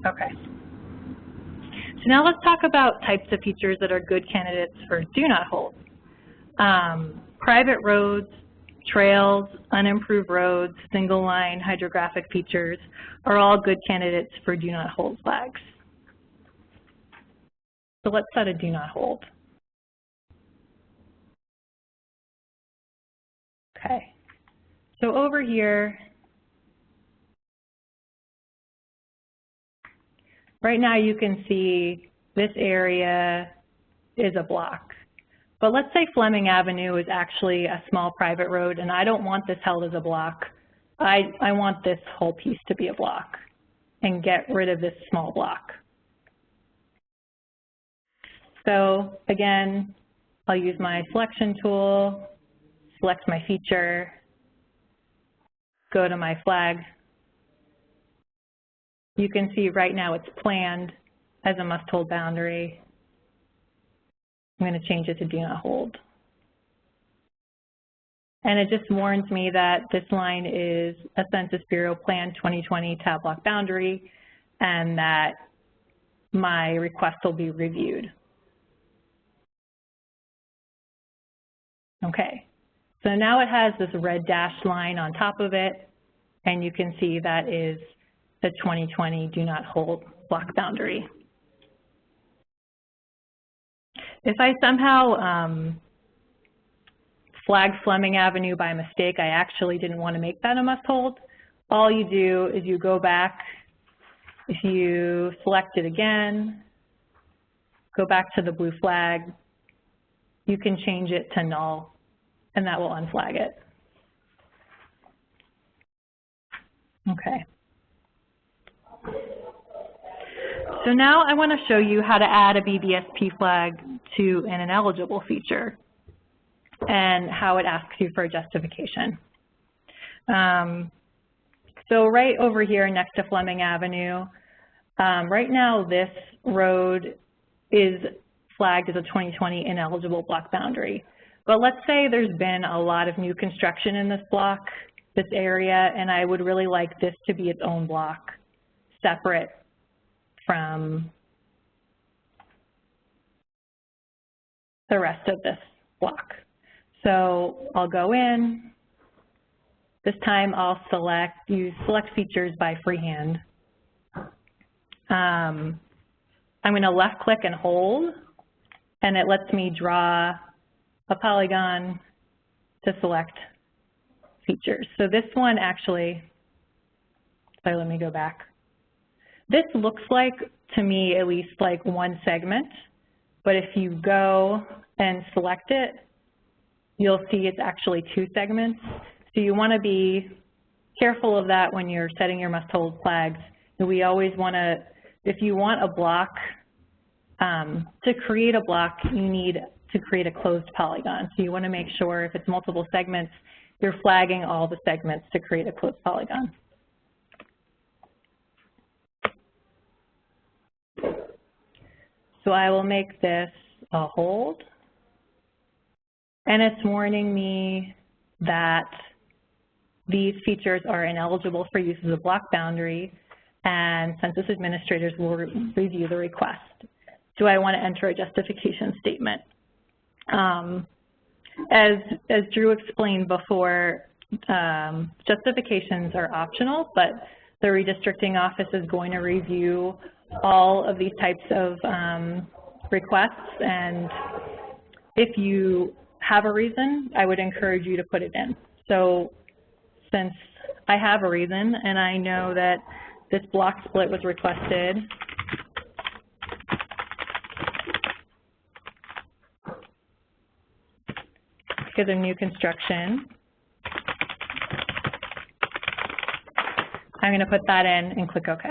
Okay. So now let's talk about types of features that are good candidates for do not hold. Private roads, trails, unimproved roads, single line hydrographic features are all good candidates for do not hold flags. So let's set a do not hold. Okay. So over here, right now you can see this area is a block. But let's say Fleming Avenue is actually a small private road, and I don't want this held as a block. I want this whole piece to be a block and get rid of this small block. So again, I'll use my selection tool, select my feature, go to my flag. You can see right now it's planned as a must-hold boundary. I'm going to change it to do not hold. And it just warns me that this line is a Census Bureau Plan 2020 tab block boundary and that my request will be reviewed. Okay, so now it has this red dashed line on top of it, and you can see that is the 2020 do not hold block boundary. If I somehow flagged Fleming Avenue by mistake, I actually didn't want to make that a must hold, all you do is you go back, if you select it again, go back to the blue flag, you can change it to null, and that will unflag it. Okay. So now I want to show you how to add a BBSP flag to an ineligible feature and how it asks you for a justification. So right over here next to Fleming Avenue, right now this road is flagged as a 2020 ineligible block boundary. But let's say there's been a lot of new construction in this block, this area, and I would really like this to be its own block, separate from the rest of this block. So I'll go in, This time I'll use select features by freehand. I'm going to left click and hold, and it lets me draw a polygon to select features. So this one actually, sorry, let me go back. This looks like, to me at least, like one segment, but if you go and select it, you'll see it's actually two segments. So you want to be careful of that when you're setting your must-hold flags. And we always want to, if you want a block, to create a block, you need to create a closed polygon. So you want to make sure if it's multiple segments, you're flagging all the segments to create a closed polygon. So I will make this a hold, and it's warning me that these features are ineligible for use as a block boundary, and Census administrators will review the request. Do I want to enter a justification statement? As Drew explained before, justifications are optional, but the redistricting office is going to review all of these types of requests, and if you have a reason, I would encourage you to put it in. So since I have a reason and I know that this block split was requested, because of new construction, I'm going to put that in and click OK.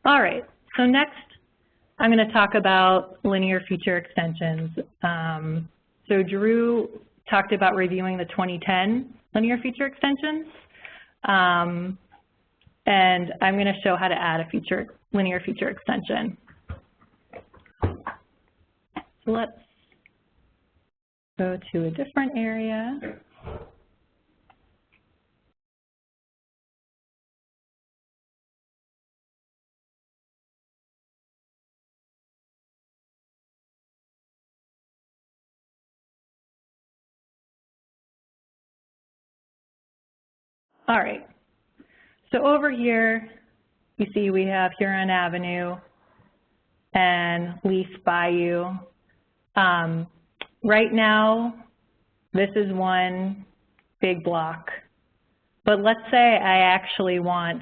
All right, so next I'm going to talk about linear feature extensions. So Drew talked about reviewing the 2010 linear feature extensions, and I'm going to show how to add a linear feature extension. So let's go to a different area. All right, so over here, you see we have Huron Avenue and Leaf Bayou. Right now, this is one big block, but let's say I actually want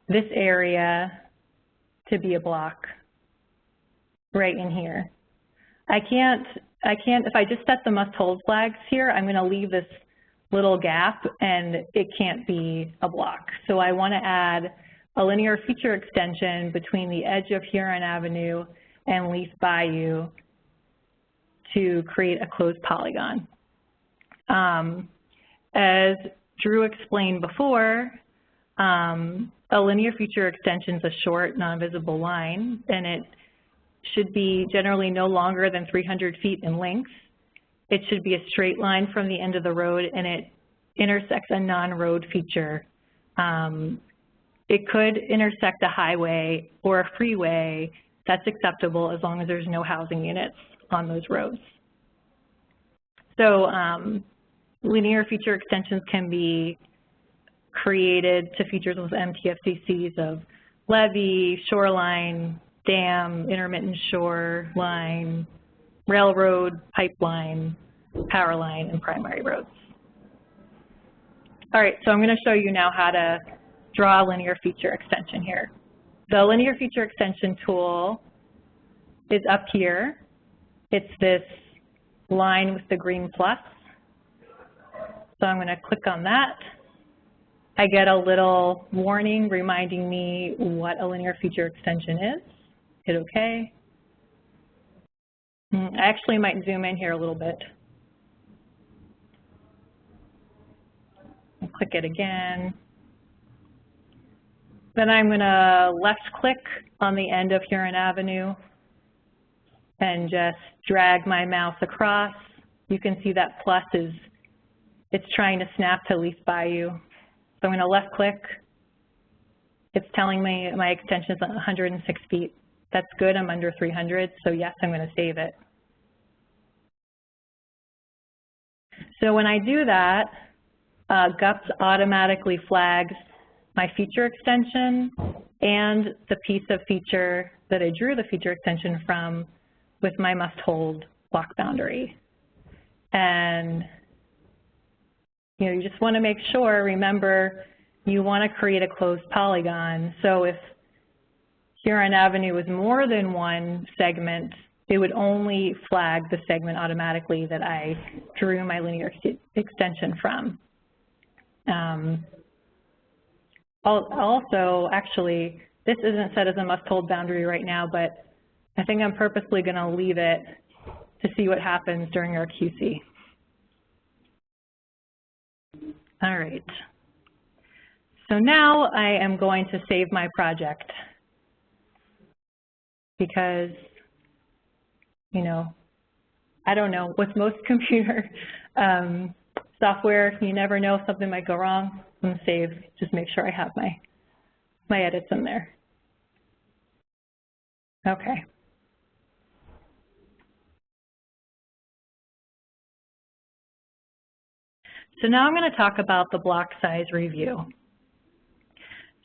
this area to be a block right in here. I can't, if I just set the must-hold flags here, I'm going to leave this little gap and it can't be a block. So I want to add a linear feature extension between the edge of Huron Avenue and Leaf Bayou to create a closed polygon. As Drew explained before, a linear feature extension is a short, non-visible line, and it should be generally no longer than 300 feet in length. It should be a straight line from the end of the road, and it intersects a non-road feature. It could intersect a highway or a freeway. That's acceptable as long as there's no housing units on those roads. So linear feature extensions can be created to features with MTFCCs of levee, shoreline, dam, intermittent shoreline, railroad, pipeline, power line, and primary roads. All right, so I'm going to show you now how to draw a linear feature extension here. The linear feature extension tool is up here. It's this line with the green plus. So I'm going to click on that. I get a little warning reminding me what a linear feature extension is. Hit OK. I actually might zoom in here a little bit. I'll click it again. Then I'm going to left click on the end of Huron Avenue and just drag my mouse across. You can see that plus is, it's trying to snap to Leaf Bayou. So I'm going to left click. It's telling me my extension is 106 feet. That's good, I'm under 300, so yes, I'm going to save it. So when I do that, GUPS automatically flags my feature extension and the piece of feature that I drew the feature extension from with my must-hold block boundary. And you just want to make sure, remember, you want to create a closed polygon. So if Huron Avenue was more than one segment, it would only flag the segment automatically that I drew my linear extension from. Also, actually, this isn't set as a must-hold boundary right now, but I think I'm purposely going to leave it to see what happens during our QC. All right. So now I am going to save my project because, I don't know, with most computer software, you never know if something might go wrong. I'm going to save, just make sure I have my edits in there. Okay. So now I'm going to talk about the block size review.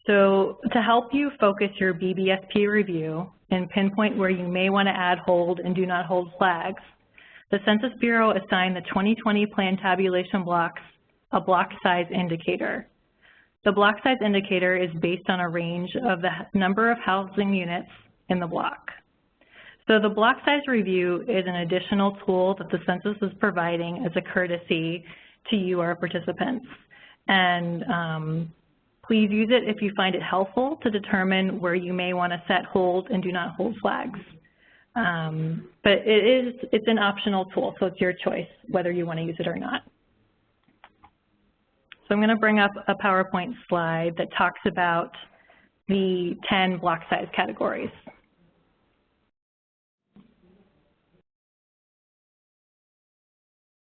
So to help you focus your BBSP review and pinpoint where you may want to add hold and do not hold flags, the Census Bureau assigned the 2020 plan tabulation blocks a block size indicator. The block size indicator is based on a range of the number of housing units in the block. So the block size review is an additional tool that the Census is providing as a courtesy to you, our participants. And please use it if you find it helpful to determine where you may want to set hold and do not hold flags. But it's an optional tool, so it's your choice whether you want to use it or not. So I'm going to bring up a PowerPoint slide that talks about the 10 block size categories.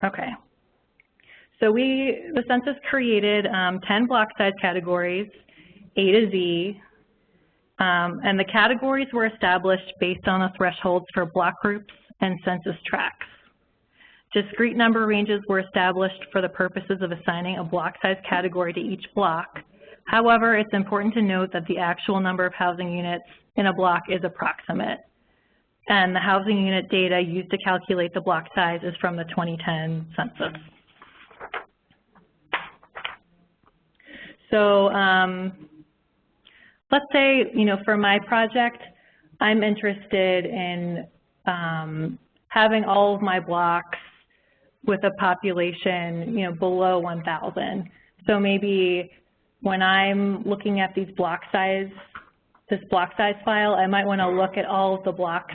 Okay. So the Census created 10 block size categories, A to Z, and the categories were established based on the thresholds for block groups and census tracts. Discrete number ranges were established for the purposes of assigning a block size category to each block. However, it's important to note that the actual number of housing units in a block is approximate, and the housing unit data used to calculate the block size is from the 2010 census. So let's say, for my project, I'm interested in having all of my blocks with a population, below 1,000. So maybe when I'm looking at this block size file, I might want to look at all of the blocks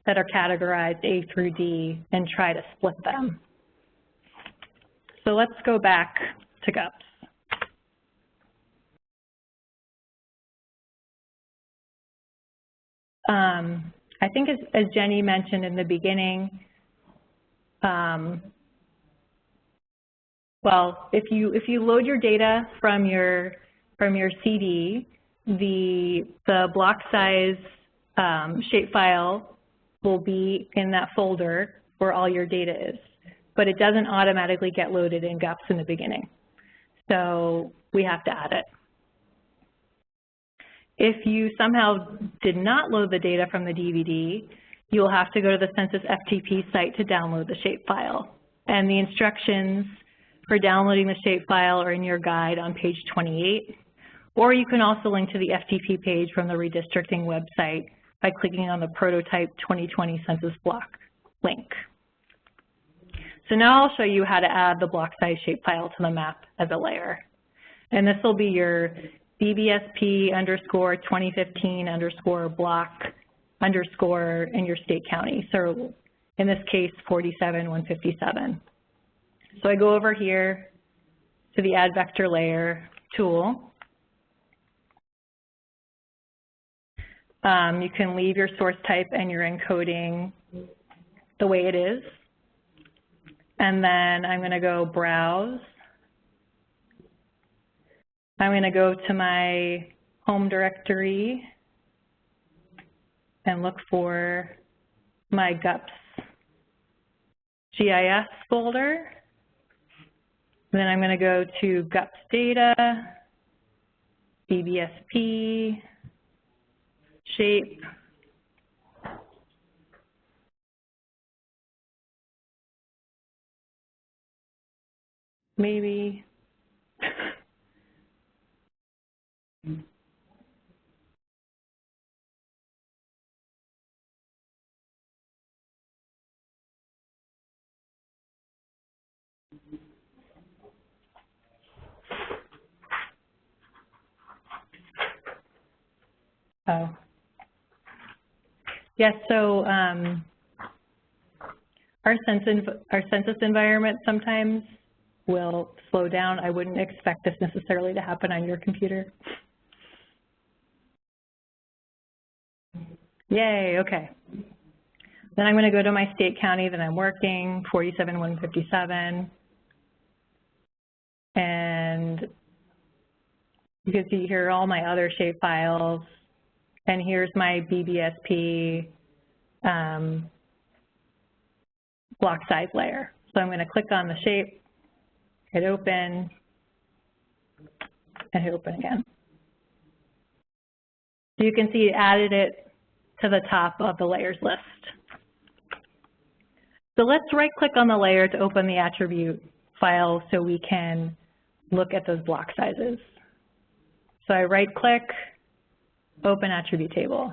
that are categorized A through D and try to split them. So let's go back to GUPS. I think as Jenny mentioned in the beginning, well, if you load your data from your CD, the block size shapefile will be in that folder where all your data is, but it doesn't automatically get loaded in GUPS in the beginning. So we have to add it. If you somehow did not load the data from the DVD, you'll have to go to the Census FTP site to download the shapefile. And the instructions for downloading the shapefile are in your guide on page 28. Or you can also link to the FTP page from the redistricting website by clicking on the Prototype 2020 Census Block link. So now I'll show you how to add the block size shapefile to the map as a layer. And this will be your BBSP _2015 block _ in your state county. So in this case, 47157. So I go over here to the Add Vector Layer tool. You can leave your source type and your encoding the way it is. And then I'm going to go Browse. I'm going to go to my home directory, and look for my GUPS GIS folder. Then I'm going to go to GUPS data, BBSP, Shape, maybe. Oh. Yes, so our census environment sometimes will slow down. I wouldn't expect this necessarily to happen on your computer. Yay, okay. Then I'm going to go to my state county that I'm working, 47157. And you can see here all my other shape files. And here's my BBSP block size layer. So I'm going to click on the shape, hit open, and hit open again. So you can see it added it to the top of the layers list. So let's right-click on the layer to open the attribute file so we can look at those block sizes. So I right-click, open attribute table.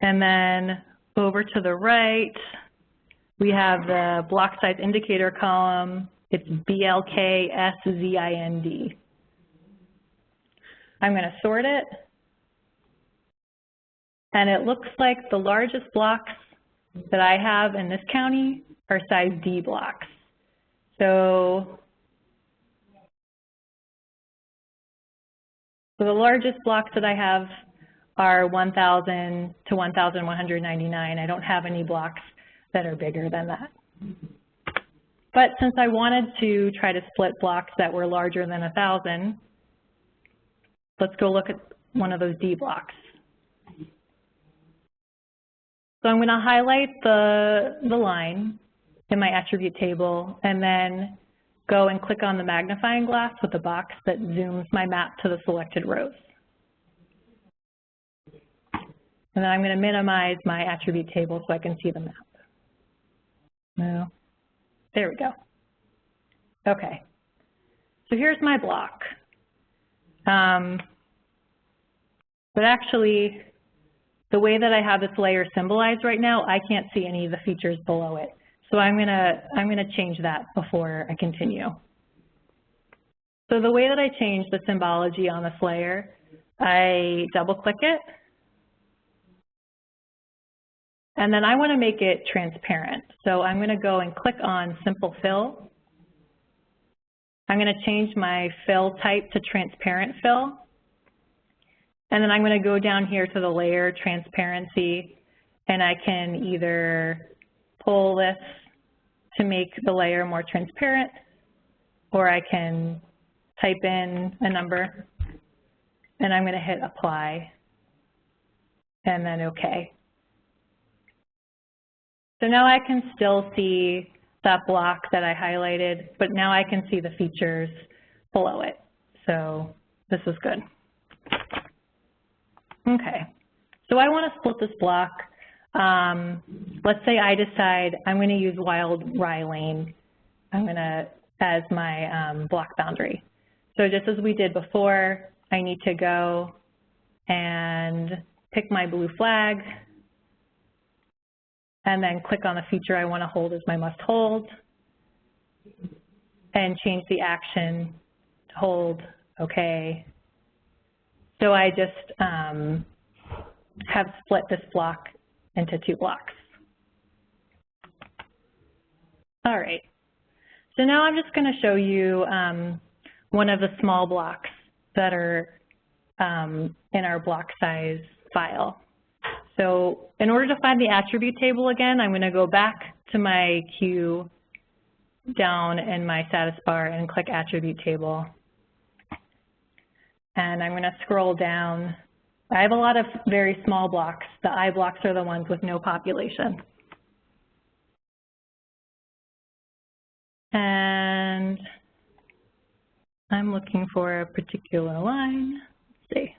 And then over to the right, we have the block size indicator column. It's BLKSZIND. I'm going to sort it. And it looks like the largest blocks that I have in this county are size D blocks. So the largest blocks that I have are 1,000 to 1,199. I don't have any blocks that are bigger than that. But since I wanted to try to split blocks that were larger than 1,000, let's go look at one of those D blocks. So I'm going to highlight the line in my attribute table and then go and click on the magnifying glass with the box that zooms my map to the selected rows. And then I'm going to minimize my attribute table so I can see the map. No. There we go. Okay. So here's my block. But actually, the way that I have this layer symbolized right now, I can't see any of the features below it. So I'm gonna change that before I continue. So the way that I change the symbology on this layer, I double-click it, and then I want to make it transparent. So I'm going to go and click on Simple Fill. I'm going to change my fill type to Transparent Fill. And then I'm going to go down here to the layer transparency, and I can either pull this to make the layer more transparent, or I can type in a number, and I'm going to hit apply, and then OK. So now I can still see that block that I highlighted, but now I can see the features below it. So this is good. Okay, so I want to split this block. Let's say I decide I'm going to use Wild Rye Lane as my block boundary. So just as we did before, I need to go and pick my blue flag, and then click on the feature I want to hold as my must hold, and change the action to hold, OK. So I just have split this block into 2 blocks. All right. So now I'm just going to show you one of the small blocks that are in our block size file. So in order to find the attribute table again, I'm going to go back to my queue down in my status bar and click attribute table. and I'm going to scroll down. I have a lot of very small blocks. The I blocks are the ones with no population. And I'm looking for a particular line. Let's see.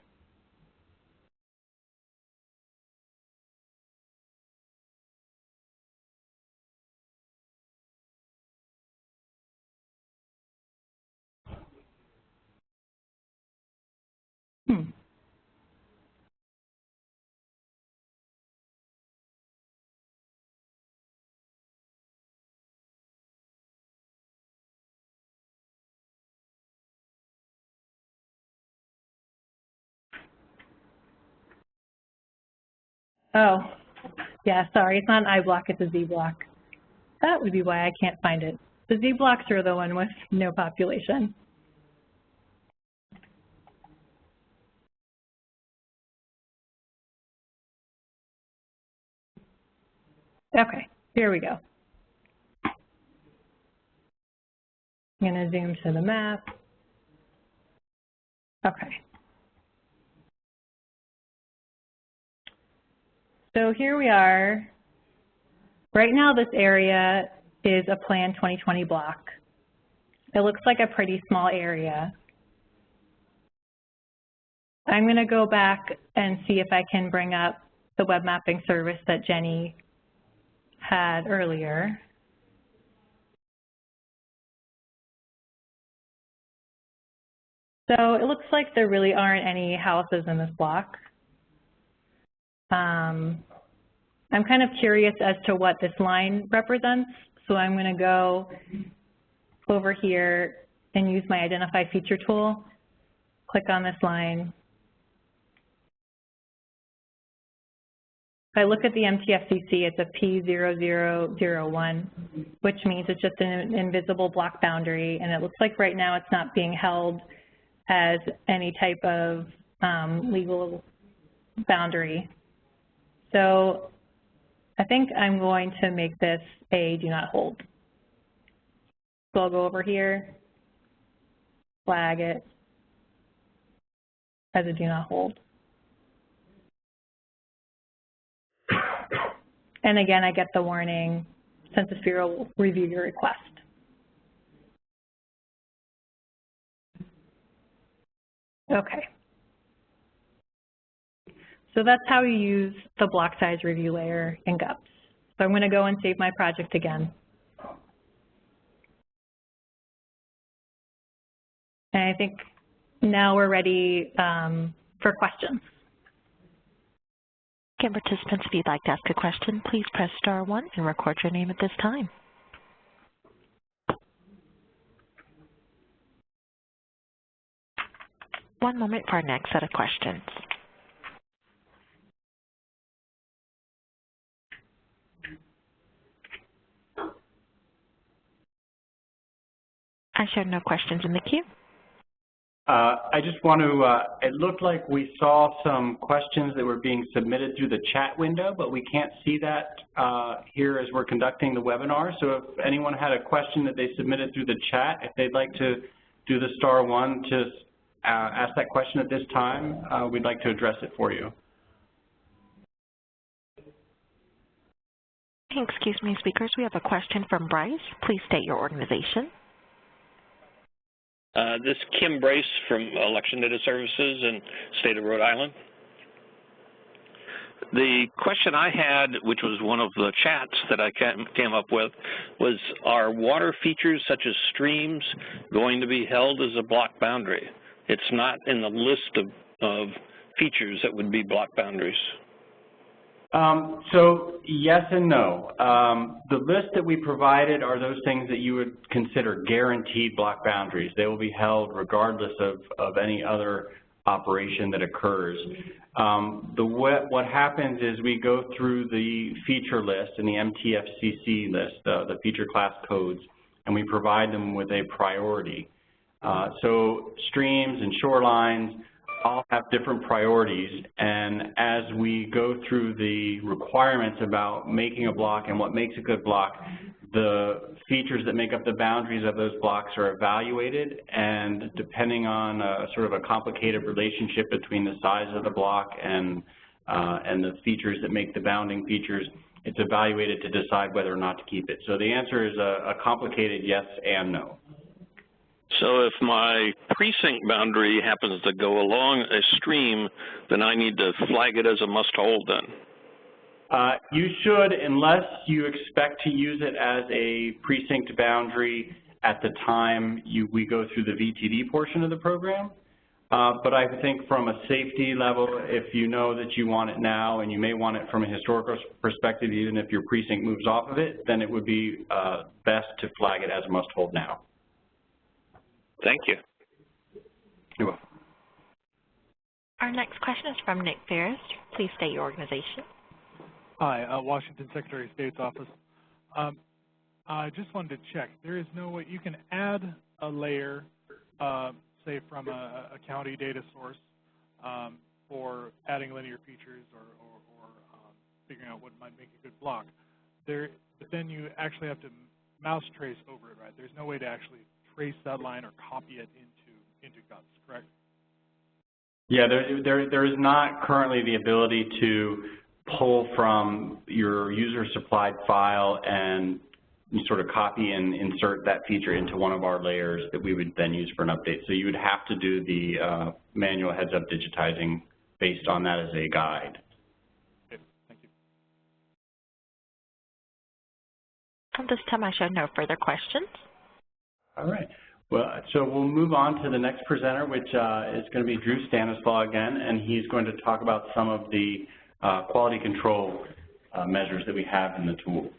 Oh, yeah, sorry, it's not an I block, it's a Z block. That would be why I can't find it. The Z blocks are the one with no population. Okay, here we go. I'm going to zoom to the map. Okay. So here we are. Right now this area is a Plan 2020 block. It looks like a pretty small area. I'm going to go back and see if I can bring up the web mapping service that Jenny had earlier. So it looks like there really aren't any houses in this block. I'm kind of curious as to what this line represents, so I'm going to go over here and use my Identify Feature tool, click on this line. If I look at the MTFCC, it's a P0001, which means it's just an invisible block boundary, and it looks like right now it's not being held as any type of legal boundary. So I think I'm going to make this a do not hold. So I'll go over here, flag it as a do not hold. And again, I get the warning, Census Bureau will review your request. Okay. So that's how you use the block size review layer in GUPS. So I'm going to go and save my project again. And I think now we're ready for questions. Again, participants, if you'd like to ask a question, please press *1 and record your name at this time. One moment for our next set of questions. I show no questions in the queue. I just want to, it looked like we saw some questions that were being submitted through the chat window, but we can't see that here as we're conducting the webinar. So if anyone had a question that they submitted through the chat, if they'd like to do the *1 to ask that question at this time, we'd like to address it for you. Excuse me, speakers. We have a question from Bryce. Please state your organization. This is Kim Brace from Election Data Services in the state of Rhode Island. The question I had, which was one of the chats that I came up with, was are water features such as streams going to be held as a block boundary? It's not in the list of features that would be block boundaries. So yes and no. The list that we provided are those things that you would consider guaranteed block boundaries. They will be held regardless of any other operation that occurs. What happens is we go through the feature list and the MTFCC list, the feature class codes, and we provide them with a priority. So streams and shorelines all have different priorities, and as we go through the requirements about making a block and what makes a good block, the features that make up the boundaries of those blocks are evaluated, and depending on sort of a complicated relationship between the size of the block and the features that make the bounding features, it's evaluated to decide whether or not to keep it. So the answer is a complicated yes and no. So if my precinct boundary happens to go along a stream, then I need to flag it as a must-hold then? You should, unless you expect to use it as a precinct boundary at the time we go through the VTD portion of the program. But I think from a safety level, if you know that you want it now and you may want it from a historical perspective, even if your precinct moves off of it, then it would be best to flag it as a must-hold now. Thank you. You're welcome. Our next question is from Nick Ferris. Please state your organization. Hi, Washington Secretary of State's Office. I just wanted to check. There is no way you can add a layer, say from a county data source, for adding linear features or figuring out what might make a good block. But then you actually have to mouse trace over it, right? There's no way to actually trace that line or copy it into GUPS, correct? Yeah, there is not currently the ability to pull from your user-supplied file and you sort of copy and insert that feature into one of our layers that we would then use for an update. So you would have to do the manual heads-up digitizing based on that as a guide. Okay, thank you. At this time, I show no further questions. All right. Well, so we'll move on to the next presenter, which is going to be Drew Stanislaw again, and he's going to talk about some of the quality control measures that we have in the tool.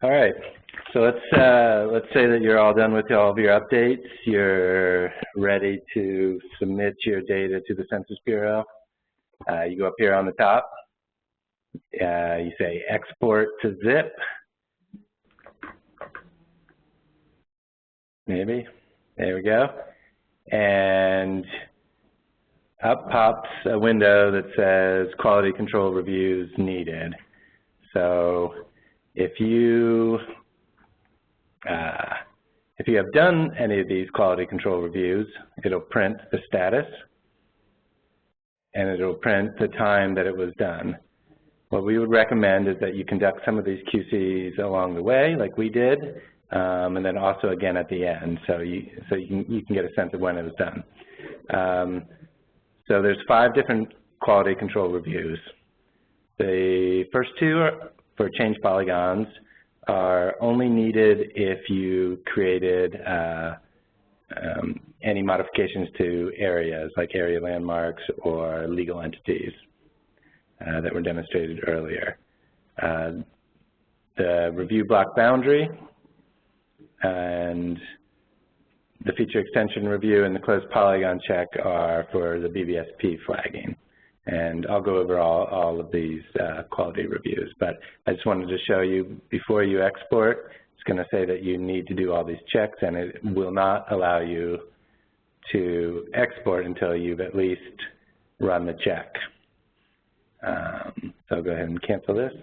All right. So let's say that you're all done with all of your updates. You're ready to submit your data to the Census Bureau. You go up here on the top. You say export to zip. Maybe. There we go. And up pops a window that says quality control reviews needed. So if you have done any of these quality control reviews, it'll print the status and it'll print the time that it was done. What we would recommend is that you conduct some of these QCs along the way, like we did, and then also again at the end, so you can get a sense of when it was done. So there's 5 different quality control reviews. The first 2 are for change polygons are only needed if you created any modifications to areas, like area landmarks or legal entities that were demonstrated earlier. The review block boundary and the feature extension review and the closed polygon check are for the BBSP flagging. And I'll go over all of these quality reviews, but I just wanted to show you before you export, it's going to say that you need to do all these checks, and it will not allow you to export until you've at least run the check. So I'll go ahead and cancel this.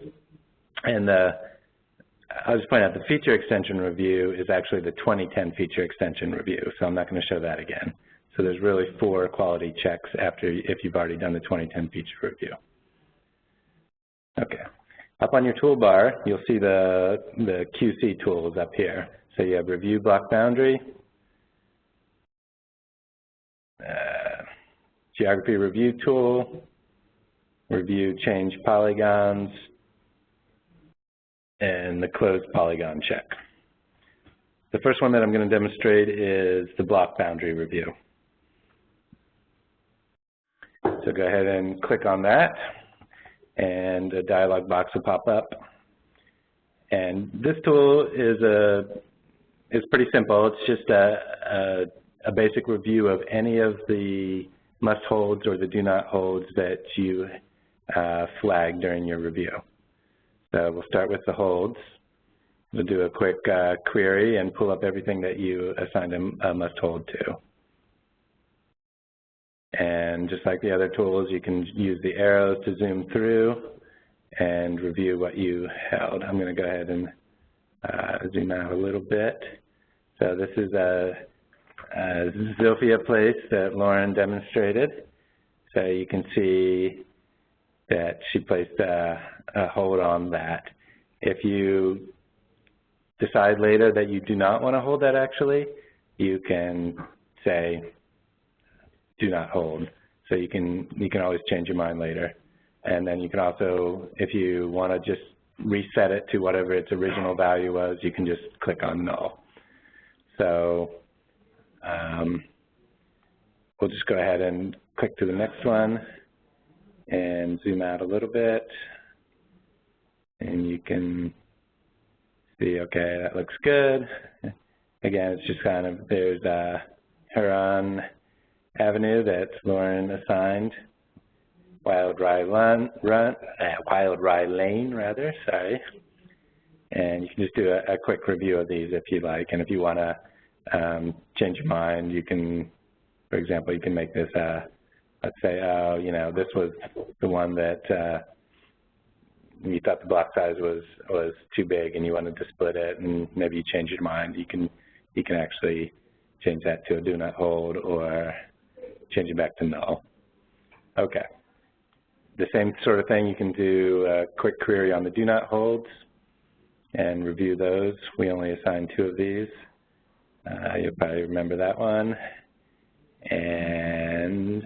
And I'll just point out the feature extension review is actually the 2010 feature extension review, so I'm not going to show that again. So there's really 4 quality checks if you've already done the 2010 feature review. Okay. Up on your toolbar, you'll see the QC tools up here. So you have review block boundary, geography review tool, review change polygons, and the closed polygon check. The first one that I'm going to demonstrate is the block boundary review. So go ahead and click on that, and a dialog box will pop up. And this tool is pretty simple. It's just a basic review of any of the must holds or the do not holds that you flag during your review. So we'll start with the holds. we'll do a quick query and pull up everything that you assigned a must hold to. And just like the other tools, you can use the arrows to zoom through and review what you held. I'm going to go ahead and zoom out a little bit. So this is a Zilphia place that Lauren demonstrated. So you can see that she placed a hold on that. If you decide later that you do not want to hold that actually, you can say do not hold. So you can always change your mind later. And then you can also, if you want to just reset it to whatever its original value was, you can just click on null. So we'll just go ahead and click to the next one and zoom out a little bit. And you can see, okay, that looks good. Again, it's just kind of, there's Huron Avenue that Lauren assigned, Wild Rye Lane, rather, sorry. And you can just do a quick review of these if you like. And if you want to change your mind, you can, for example, you can make this, let's say, oh, you know, this was the one that you thought the block size was too big and you wanted to split it, and maybe you change your mind. You can actually change that to a do not hold or change it back to null. Okay. The same sort of thing, you can do a quick query on the do not holds and review those. We only assigned 2 of these. You'll probably remember that one. And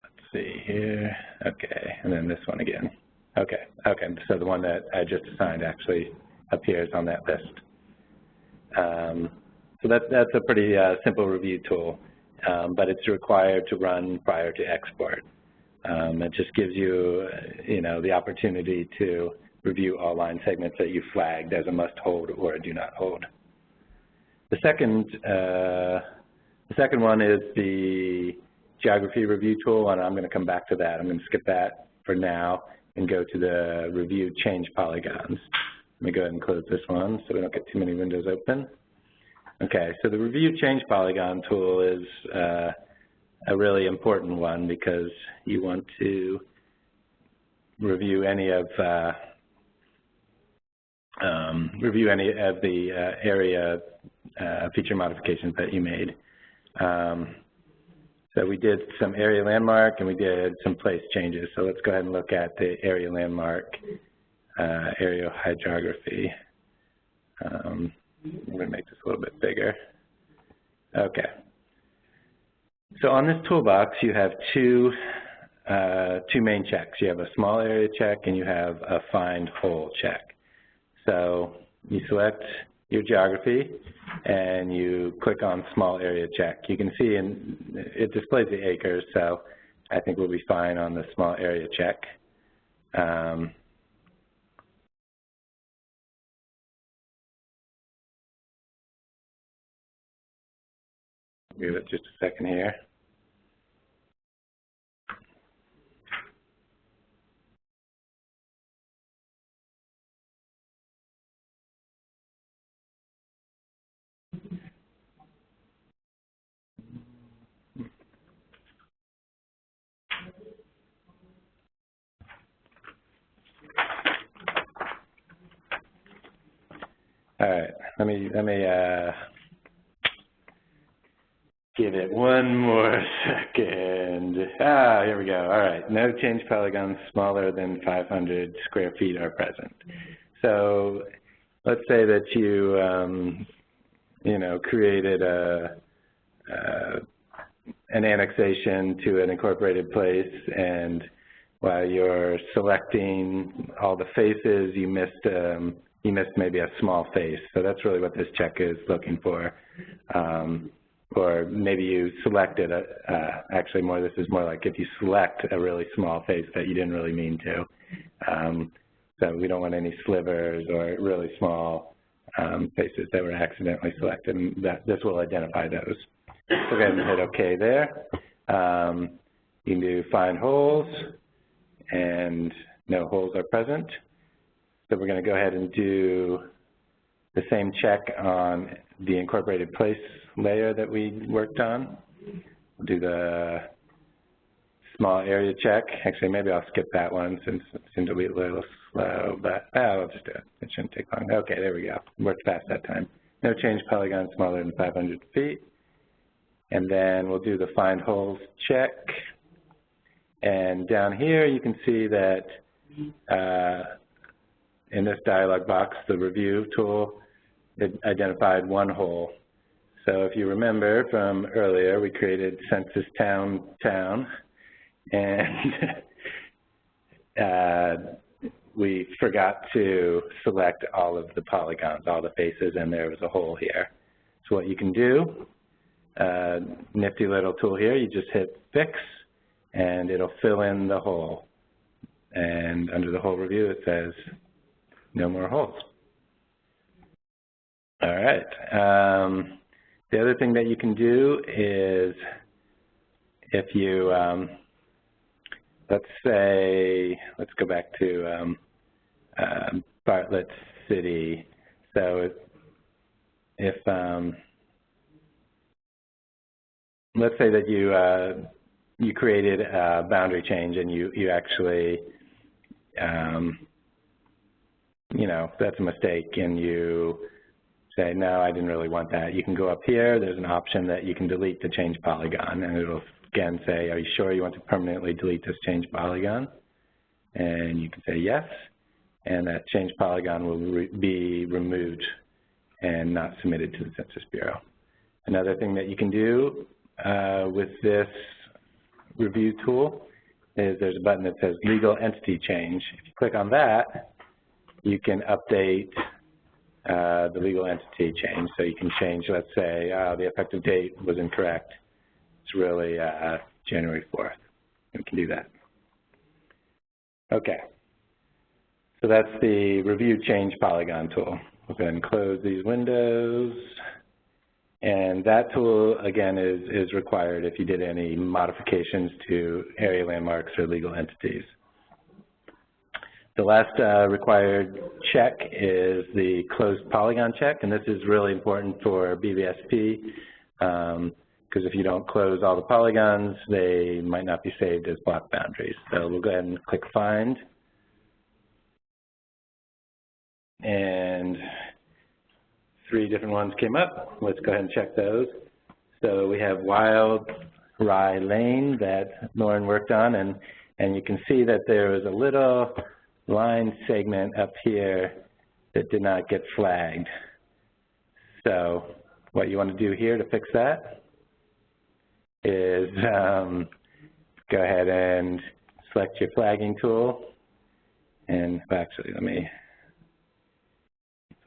let's see here. Okay, and then this one again. Okay, so the one that I just assigned actually appears on that list. So that's a pretty simple review tool, but it's required to run prior to export. It just gives you, the opportunity to review all line segments that you flagged as a must hold or a do not hold. The second one is the geography review tool, and I'm going to come back to that. I'm going to skip that for now and go to the review change polygons. Let me go ahead and close this one so we don't get too many windows open. Okay, so the review change polygon tool is a really important one because you want to review any of the area feature modifications that you made. So we did some area landmark and we did some place changes. So let's go ahead and look at the area landmark, area hydrography. I'm going to make this a little bit bigger. Okay. So on this toolbox, you have two main checks. You have a small area check and you have a find hole check. So you select your geography and you click on small area check. You can see it displays the acres, so I think we'll be fine on the small area check. Give it just a second here. All right, let me give it one more second. Here we go. All right, no change polygons smaller than 500 square feet are present. So let's say that you, created an annexation to an incorporated place, and while you're selecting all the faces, you missed maybe a small face. So that's really what this check is looking for. Or maybe you selected, actually this is more like if you select a really small face that you didn't really mean to. So we don't want any slivers or really small faces that were accidentally selected, and this will identify those. So go ahead and hit OK there. You can do find holes, and no holes are present. So we're going to go ahead and do the same check on the incorporated place layer that we worked on. We'll do the small area check. Actually, maybe I'll skip that one since it seemed to be a little slow, but I'll just do it. It shouldn't take long. Okay, there we go. Worked fast that time. No change polygon smaller than 500 feet. And then we'll do the find holes check. And down here, you can see that in this dialog box, the review tool, it identified one hole. So if you remember from earlier, we created Census Town, and we forgot to select all of the polygons, all the faces, and there was a hole here. So what you can do, nifty little tool here, you just hit Fix, and it'll fill in the hole. And under the hole review, it says no more holes. All right. The other thing that you can do is if you, let's say, let's go back to Bartlett City. So if let's say that you created a boundary change and you actually, you know, that's a mistake, and you say, no, I didn't really want that. You can go up here. There's an option that you can delete the change polygon, and it'll again say, are you sure you want to permanently delete this change polygon? And you can say yes, and that change polygon will be removed and not submitted to the Census Bureau. Another thing that you can do with this review tool is there's a button that says legal entity change. If you click on that, you can update the legal entity change. So you can change, let's say, the effective date was incorrect. It's really January 4th. We can do that. Okay. So that's the review change polygon tool. We'll go ahead and close these windows. And that tool, again, is required if you did any modifications to area landmarks or legal entities. The last required check is the closed polygon check, and this is really important for BBSP because if you don't close all the polygons, they might not be saved as block boundaries. So we'll go ahead and click Find. And 3 different ones came up. Let's go ahead and check those. So we have Wild Rye Lane that Lauren worked on, and you can see that there was a little line segment up here that did not get flagged. So what you want to do here to fix that is go ahead and select your flagging tool. And actually, let me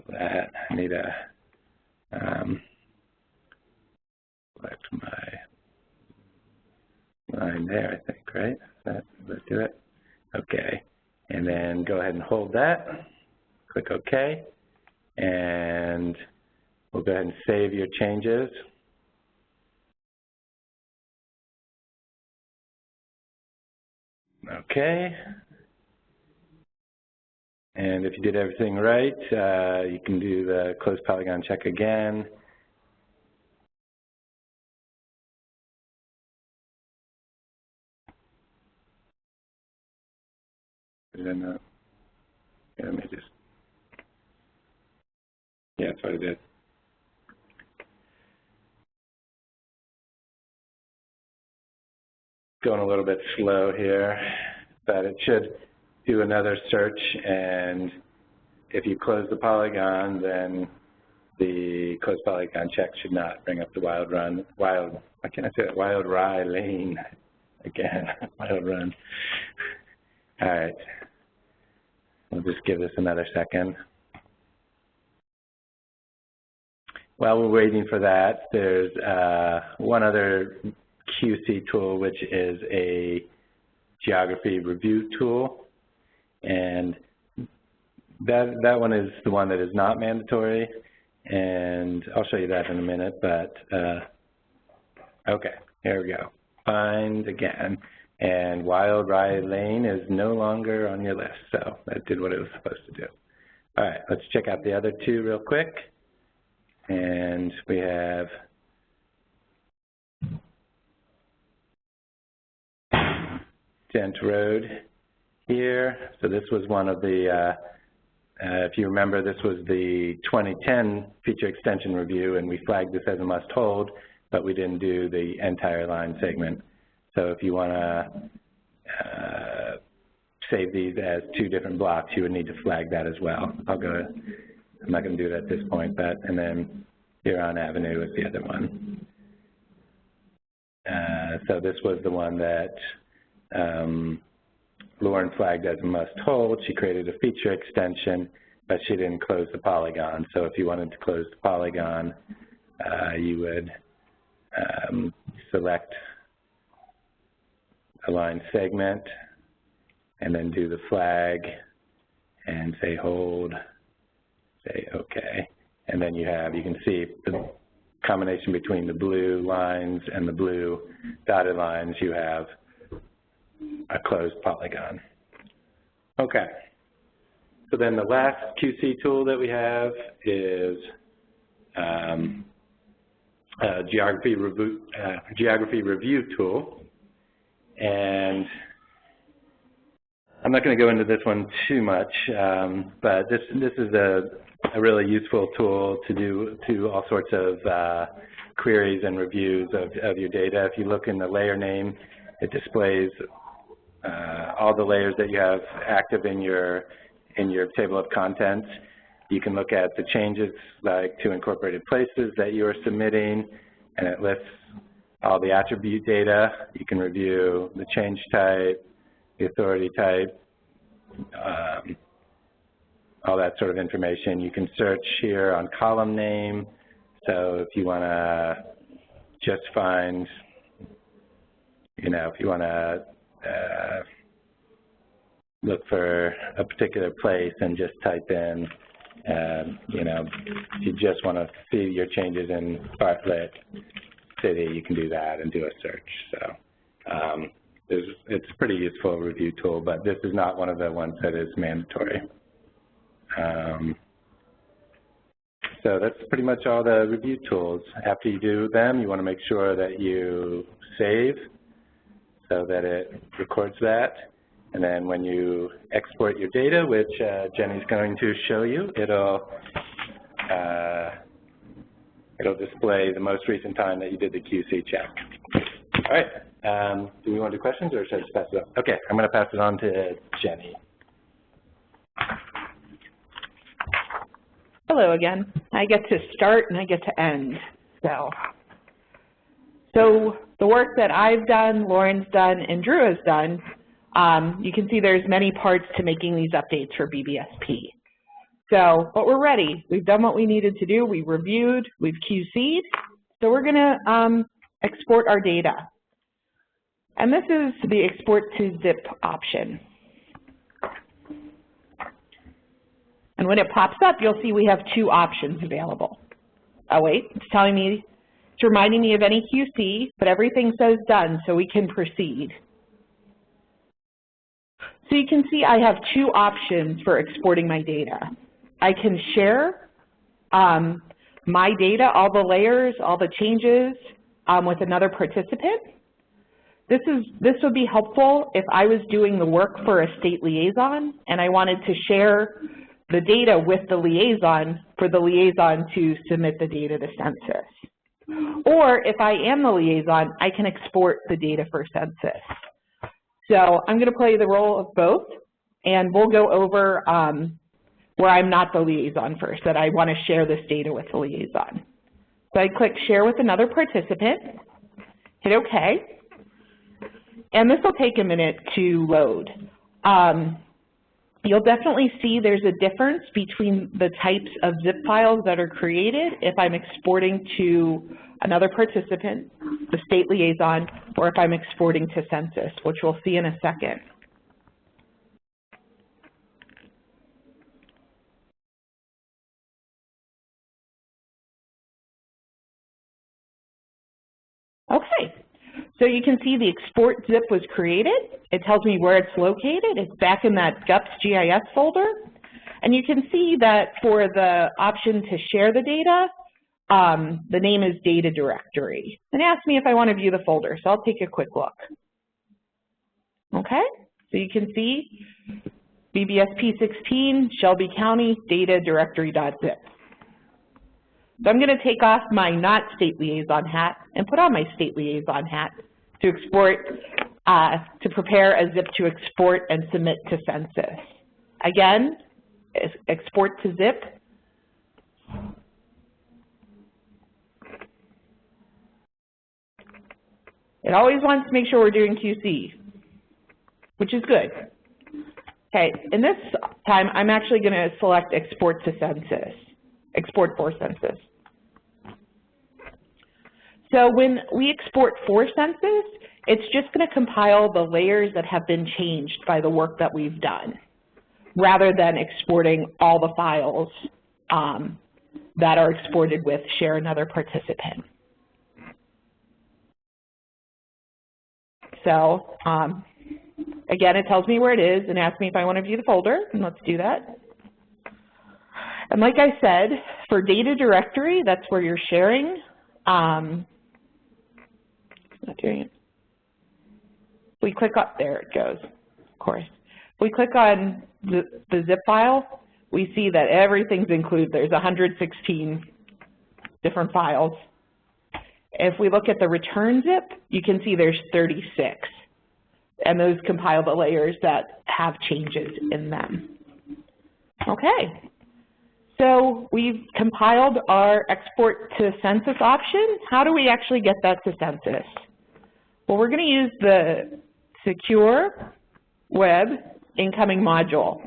do that. I need a select my line there, I think, right? Let's do it. Okay. And then go ahead and hold that. Click OK. And we'll go ahead and save your changes. Okay. And if you did everything right, you can do the close polygon check again. Let me just, yeah, that's what I did. Going a little bit slow here, but it should do another search, and if you close the polygon, then the close polygon check should not bring up the Wild Rye Lane again, Wild Run. All right. We'll just give this another second. While we're waiting for that, there's one other QC tool, which is a geography review tool. And that one is the one that is not mandatory. And I'll show you that in a minute. But okay, here we go. Find again. And Wild Rye Lane is no longer on your list, so that did what it was supposed to do. All right, let's check out the other two real quick. And we have Dent Road here. So this was one of the, if you remember, this was the 2010 feature extension review, and we flagged this as a must hold, but we didn't do the entire line segment. So if you want to save these as two different blocks, you would need to flag that as well. I'm not going to do that at this point, but, and then Huron Avenue is the other one. So this was the one that Lauren flagged as a must hold. She created a feature extension, but she didn't close the polygon. So if you wanted to close the polygon, you would select a line segment and then do the flag and say hold, say okay. And then you can see the combination between the blue lines and the blue dotted lines, you have a closed polygon. Okay. So then the last QC tool that we have is geography review tool. And I'm not going to go into this one too much, but this is a really useful tool to do all sorts of queries and reviews of your data. If you look in the layer name, it displays all the layers that you have active in your table of contents. You can look at the changes like to incorporated places that you are submitting, and it lists all the attribute data. You can review the change type, the authority type, all that sort of information. You can search here on column name. So if you want to just find, if you want to look for a particular place and just type in, if you just want to see your changes in Bartlett City, you can do that and do a search. So it's a pretty useful review tool, but this is not one of the ones that is mandatory. So that's pretty much all the review tools. After you do them, you want to make sure that you save so that it records that. And then when you export your data, which Jenny's going to show you, it'll display the most recent time that you did the QC check. All right. Do we want to do questions, or should I just pass it on? Okay, I'm going to pass it on to Jenny. Hello again. I get to start and I get to end. So the work that I've done, Lauren's done, and Drew has done, you can see there's many parts to making these updates for BBSP. But we're ready. We've done what we needed to do. We've reviewed, we've QC'd. So we're going to export our data. And this is the export to zip option. And when it pops up, you'll see we have two options available. Oh wait, it's reminding me of any QC, but everything says done, so we can proceed. So you can see I have two options for exporting my data. I can share my data, all the layers, all the changes with another participant. This would be helpful if I was doing the work for a state liaison and I wanted to share the data with the liaison for the liaison to submit the data to Census. Or if I am the liaison, I can export the data for Census. So I'm going to play the role of both, and we'll go over where I'm not the liaison first, that I want to share this data with the liaison. So I click Share with Another Participant, hit OK, and this will take a minute to load. You'll definitely see there's a difference between the types of zip files that are created if I'm exporting to another participant, the state liaison, or if I'm exporting to Census, which we'll see in a second. Okay, So you can see the export zip was created. It tells me where it's located. It's back in that GUPS GIS folder. And you can see that for the option to share the data, the name is data directory. And it asks me if I want to view the folder, so I'll take a quick look. Okay, so you can see BBSP 16, Shelby County, data directory.zip. So I'm going to take off my not state liaison hat and put on my state liaison hat to export, to prepare a zip to export and submit to Census. Again, export to zip. It always wants to make sure we're doing QC, which is good. Okay, in this time, I'm actually going to select export to Census, export for Census. So when we export for Census, it's just going to compile the layers that have been changed by the work that we've done, rather than exporting all the files that are exported with Share Another Participant. So again, it tells me where it is and asks me if I want to view the folder, and let's do that. And like I said, for data directory, that's where you're sharing. Not doing it. We click up, there it goes, of course. If we click on the zip file, we see that everything's included. There's 116 different files. If we look at the return zip, you can see there's 36. And those compile the layers that have changes in them. Okay, so we've compiled our export to Census option. How do we actually get that to Census? Well, we're going to use the secure web incoming module.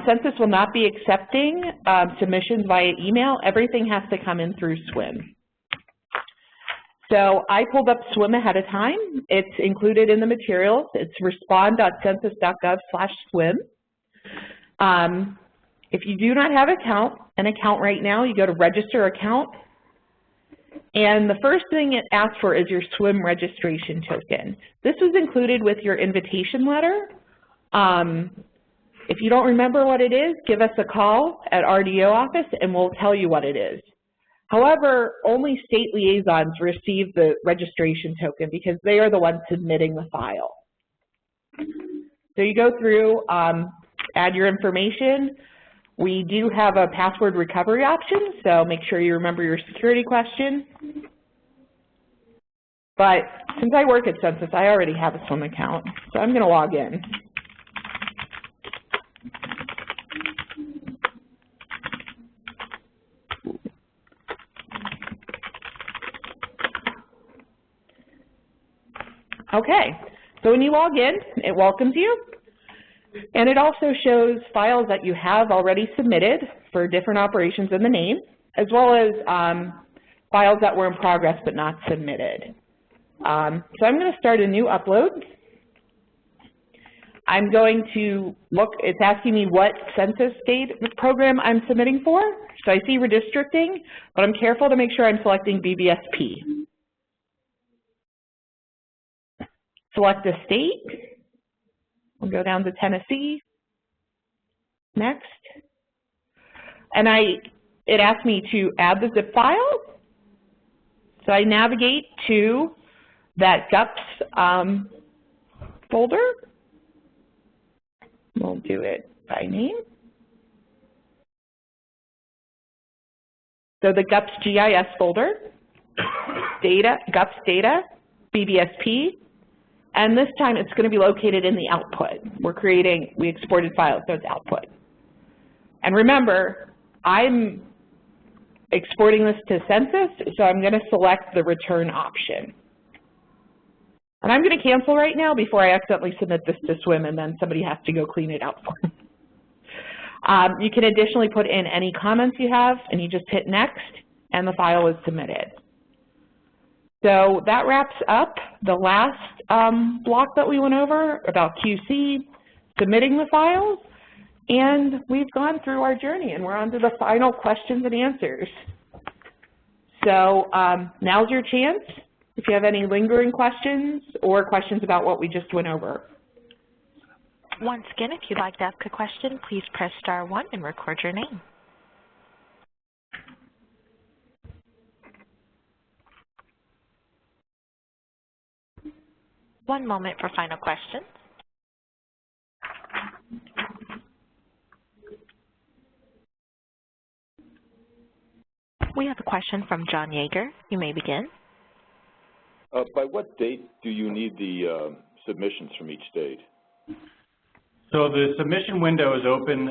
Census will not be accepting submissions via email. Everything has to come in through SWIM. So I pulled up SWIM ahead of time. It's included in the materials. It's respond.census.gov/SWIM. If you do not have an account right now, you go to register account. And the first thing it asks for is your SWIM registration token. This was included with your invitation letter. If you don't remember what it is, give us a call at RDO office and we'll tell you what it is. However, only state liaisons receive the registration token because they are the ones submitting the file. So you go through, add your information. We do have a password recovery option, so make sure you remember your security question. But since I work at Census, I already have a SWIM account, so I'm going to log in. Okay, so when you log in, it welcomes you, and it also shows files that you have already submitted for different operations in the name, as well as files that were in progress but not submitted. So I'm going to start a new upload. I'm going to look, it's asking me what census state program I'm submitting for. So I see redistricting, but I'm careful to make sure I'm selecting BBSP. Select a state. We'll go down to Tennessee. Next. And it asks me to add the zip file. So I navigate to that GUPS folder. We'll do it by name. So the GUPS GIS folder, data, GUPS data, BBSP. And this time it's going to be located in the output. We exported files, so it's output. And remember, I'm exporting this to Census, so I'm going to select the return option. And I'm going to cancel right now before I accidentally submit this to SWIM and then somebody has to go clean it out for me. You can additionally put in any comments you have, and you just hit next, and the file is submitted. So that wraps up the last block that we went over about QC, submitting the files, and we've gone through our journey and we're on to the final questions and answers. So now's your chance if you have any lingering questions or questions about what we just went over. Once again, if you'd like to ask a question, please press *1 and record your name. One moment for final questions. We have a question from John Yeager. You may begin. By what date do you need the submissions from each state? So the submission window is open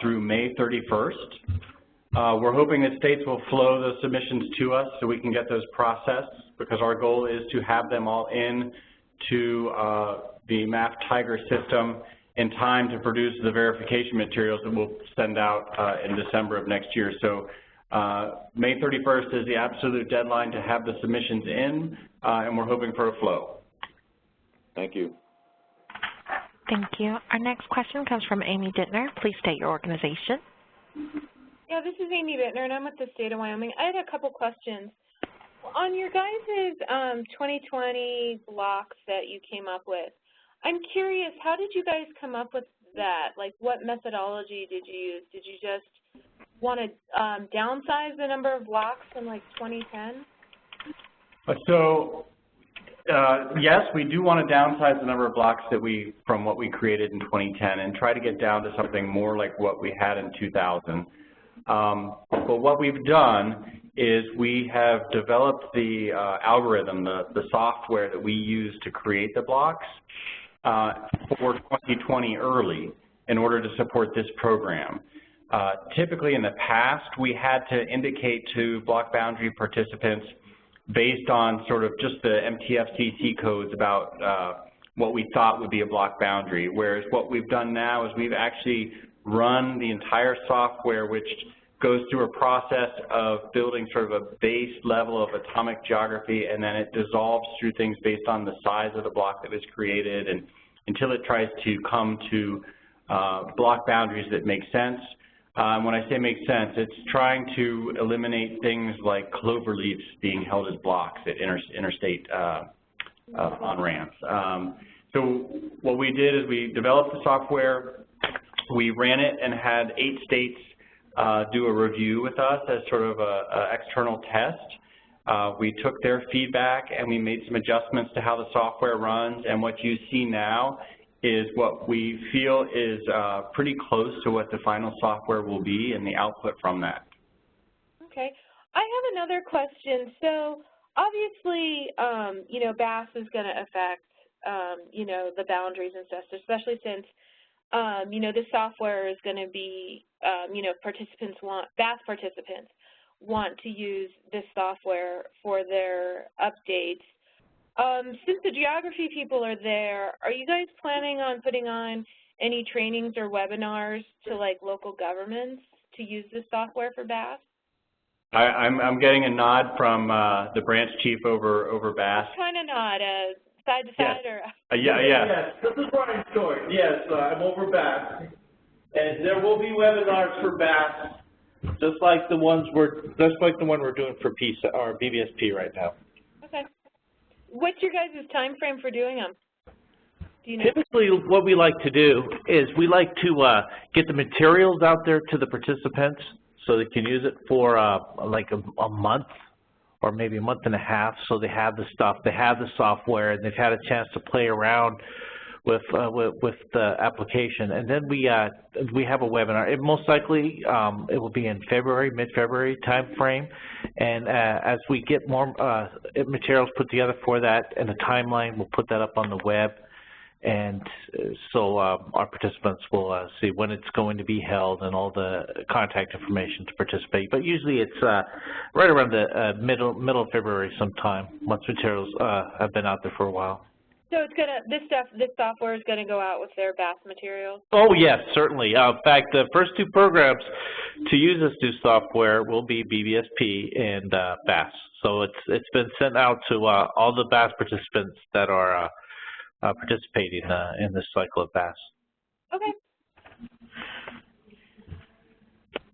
through May 31st. We're hoping that states will flow those submissions to us so we can get those processed, because our goal is to have them all in to the MAP Tiger system in time to produce the verification materials that we'll send out in December of next year. So May 31st is the absolute deadline to have the submissions in, and we're hoping for a flow. Thank you. Thank you. Our next question comes from Amy Dittner. Please state your organization. Yeah, this is Amy Dittner, and I'm with the state of Wyoming. I had a couple questions. On your guys' 2020 blocks that you came up with, I'm curious, how did you guys come up with that? Like, what methodology did you use? Did you just want to downsize the number of blocks from, like, 2010? So, yes, we do want to downsize the number of blocks that from what we created in 2010 and try to get down to something more like what we had in 2000. But what we've done is we have developed the algorithm, the software that we use to create the blocks for 2020 early in order to support this program. Typically in the past, we had to indicate to block boundary participants based on sort of just the MTFCC codes about what we thought would be a block boundary, whereas what we've done now is we've actually run the entire software, which goes through a process of building sort of a base level of atomic geography, and then it dissolves through things based on the size of the block that was created, and until it tries to come to block boundaries that make sense. When I say make sense, it's trying to eliminate things like clover leaves being held as blocks at interstate on-ramps. So what we did is we developed the software, we ran it and had 8 states do a review with us as sort of an external test. We took their feedback and we made some adjustments to how the software runs, and what you see now is what we feel is pretty close to what the final software will be and the output from that. Okay. I have another question. So obviously, you know, BAS is going to affect, you know, the boundaries and stuff, especially since, you know, this software is going to be, you know, BAS participants want to use this software for their updates. Since the geography people are there, are you guys planning on putting on any trainings or webinars to, like, local governments to use this software for BAS? I'm getting a nod from the branch chief over BAS. What kind of nod? Side to side, yes. or? Yeah. Yes, this is Brian Short. Yes, I'm over BAS, and there will be webinars for BAS, just like the one we're doing for PISA or BBSP right now. Okay. What's your guys' time frame for doing them? Do you know? Typically, what we like to do is we like to get the materials out there to the participants so they can use it for like a month or maybe a month and a half, so they have the stuff, they have the software, and they've had a chance to play around with the application. And then we have a webinar. It most likely it will be in February, mid-February time frame. And as we get more materials put together for that and a timeline, we'll put that up on the web. And so our participants will see when it's going to be held and all the contact information to participate. But usually it's right around the middle of February sometime, once materials have been out there for a while. So it's gonna this software is gonna go out with their BAS materials? Oh yes, certainly. In fact, the first 2 programs to use this new software will be BBSP and BAS. So it's been sent out to all the BAS participants that are participating in this cycle of BAS. Okay.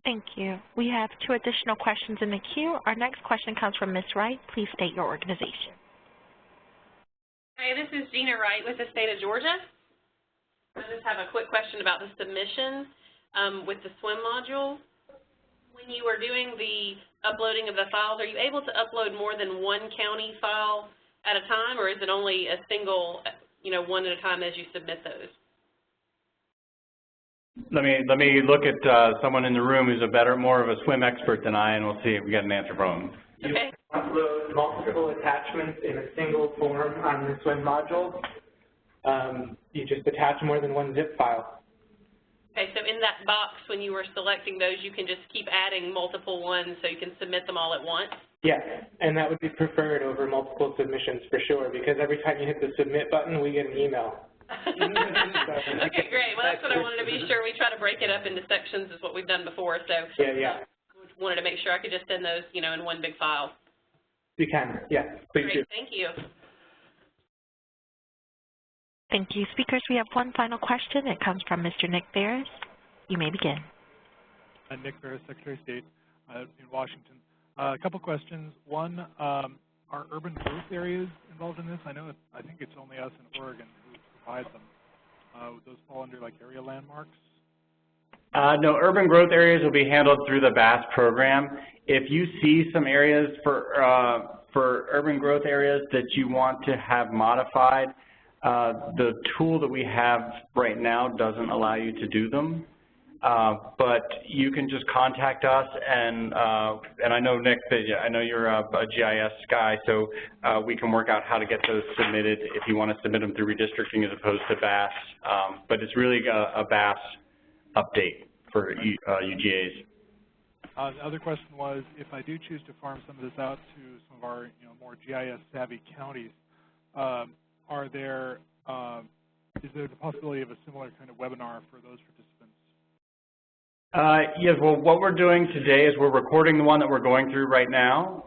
Thank you. We have 2 additional questions in the queue. Our next question comes from Ms. Wright. Please state your organization. Hi, this is Gina Wright with the state of Georgia. I just have a quick question about the submission with the swim module. When you are doing the uploading of the files, are you able to upload more than one county file at a time, or is it only a single, one at a time as you submit those? Let me look at someone in the room who's more of a swim expert than I, and we'll see if we get an answer from him. Okay. You upload multiple attachments in a single form on the swim module. You just attach more than one zip file. Okay, so in that box, when you were selecting those, you can just keep adding multiple ones so you can submit them all at once? Yes, and that would be preferred over multiple submissions for sure, because every time you hit the submit button, we get an email. Okay, great. Well, that's what I wanted to be sure. We try to break it up into sections is what we've done before, so yeah. Wanted to make sure I could just send those, in one big file. You can, yeah, please do. Great, thank you. Thank you. Speakers, we have one final question. It comes from Mr. Nick Ferris. You may begin. Nick Ferris, Secretary of State in Washington. A couple questions. One, are urban growth areas involved in this? I think it's only us in Oregon who provide them. Would those fall under like area landmarks? No, urban growth areas will be handled through the BAS program. If you see some areas for urban growth areas that you want to have modified, the tool that we have right now doesn't allow you to do them. But you can just contact us, and I know, Nick, that I know you're a GIS guy, so we can work out how to get those submitted if you want to submit them through redistricting as opposed to BAS. But it's really a BAS update for UGAs. The other question was, if I do choose to farm some of this out to some of our more GIS-savvy counties, is there the possibility of a similar kind of webinar for those participants? Yes, well, what we're doing today is we're recording the one that we're going through right now,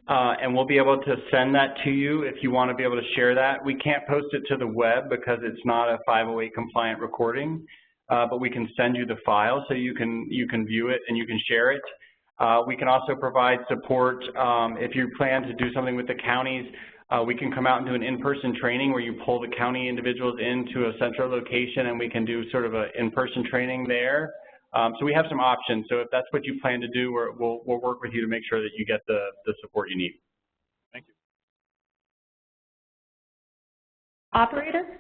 and we'll be able to send that to you if you want to be able to share that. We can't post it to the web because it's not a 508 compliant recording, but we can send you the file so you can view it and you can share it. We can also provide support if you plan to do something with the counties. We can come out and do an in-person training where you pull the county individuals into a central location, and we can do sort of an in-person training there. So we have some options. So if that's what you plan to do, we'll work with you to make sure that you get the support you need. Thank you. Operator?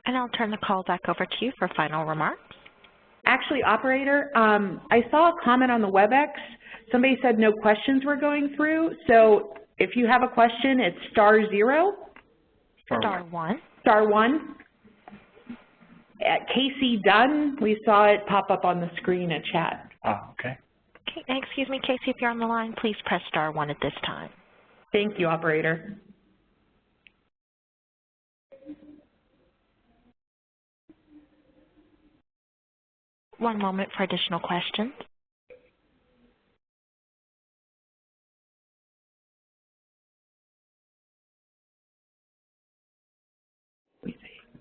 And I'll turn the call back over to you for final remarks. Actually, Operator, I saw a comment on the WebEx. Somebody said no questions were going through. So if you have a question, it's *0. *1. *1. Casey Dunn, we saw it pop up on the screen at chat. Oh, okay. Okay, excuse me, Casey, if you're on the line, please press *1 at this time. Thank you, Operator. One moment for additional questions.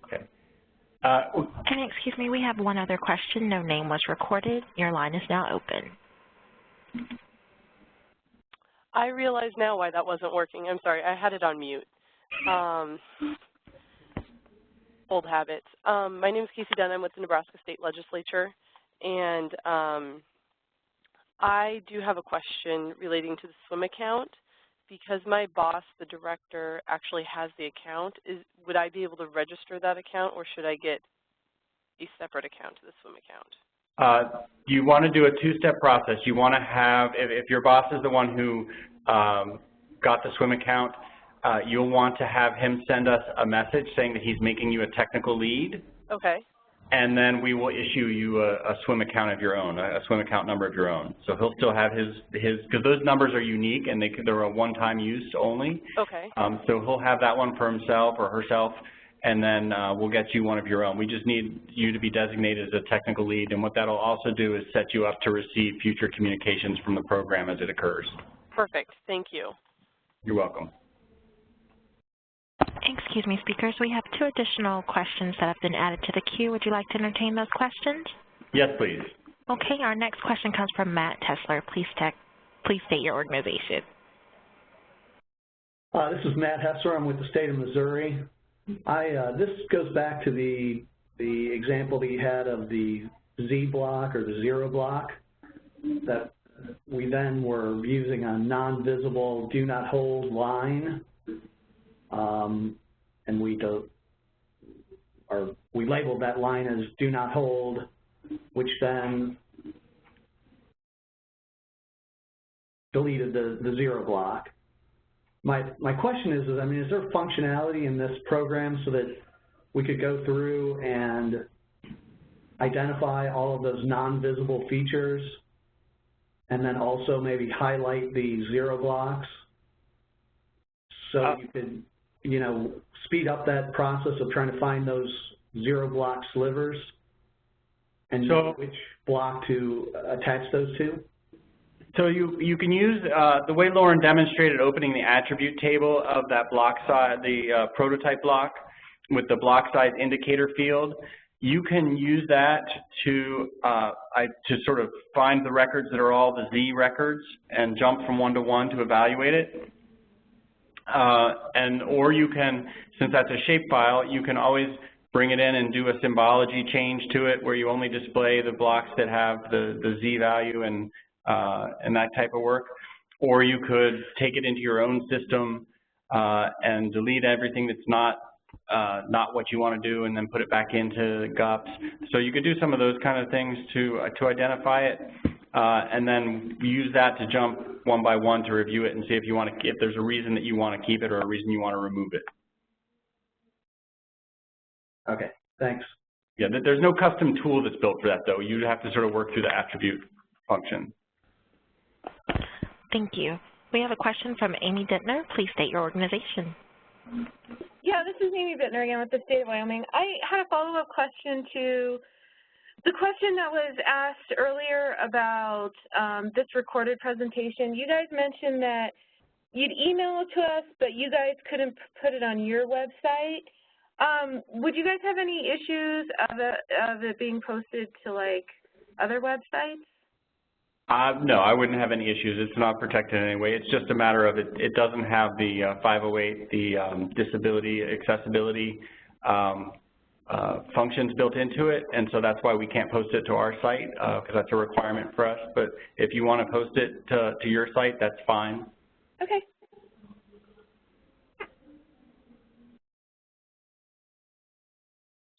Okay. And excuse me, we have one other question. No name was recorded. Your line is now open. I realize now why that wasn't working. I'm sorry, I had it on mute. Old habits. My name is Casey Dunn. I'm with the Nebraska State Legislature, and I do have a question relating to the swim account. Because my boss, the director, actually has the account, would I be able to register that account, or should I get a separate account to the swim account? You want to do a two-step process. You want to have, if your boss is the one who got the swim account, you'll want to have him send us a message saying that he's making you a technical lead. Okay. And then we will issue you a swim account of your own, a swim account number of your own. So he'll still have his because those numbers are unique and they're a one-time use only. Okay. So he'll have that one for himself or herself, and then we'll get you one of your own. We just need you to be designated as a technical lead, and what that'll also do is set you up to receive future communications from the program as it occurs. Perfect. Thank you. You're welcome. Excuse me, speakers. We have two additional questions that have been added to the queue. Would you like to entertain those questions? Yes, please. Okay, our next question comes from Matt Tesler. Please state your organization. This is Matt Hesser. I'm with the state of Missouri. This goes back to the example that you had of the Z block or the zero block that we then were using a non-visible do not hold line, and we labeled that line as do not hold, which then deleted the zero block. My question is, I mean, is there functionality in this program so that we could go through and identify all of those non-visible features and then also maybe highlight the zero blocks so you could, you know, speed up that process of trying to find those zero block slivers and know which block to attach those to? So you can use, the way Lauren demonstrated opening the attribute table of that block size, the prototype block with the block size indicator field, you can use that to sort of find the records that are all the Z records and jump from one to one to evaluate it. Or you can, since that's a shape file, you can always bring it in and do a symbology change to it where you only display the blocks that have the Z value and that type of work. Or you could take it into your own system and delete everything that's not what you want to do and then put it back into GUPS. So you could do some of those kind of things to identify it and then use that to jump one by one to review it and see if you want to, if there's a reason that you want to keep it or a reason you want to remove it. Okay, thanks. Yeah, there's no custom tool that's built for that though. You have to sort of work through the attribute function. Thank you. We have a question from Amy Dittner. Please state your organization. Yeah, this is Amy Bittner again with the state of Wyoming. I had a follow-up question to the question that was asked earlier about this recorded presentation. You guys mentioned that you'd email it to us, but you guys couldn't put it on your website. Would you guys have any issues of it being posted to, like, other websites? No, I wouldn't have any issues. It's not protected in any way. It's just a matter of it doesn't have the 508, the disability accessibility functions built into it, and so that's why we can't post it to our site because that's a requirement for us. But if you want to post it to your site, that's fine. Okay.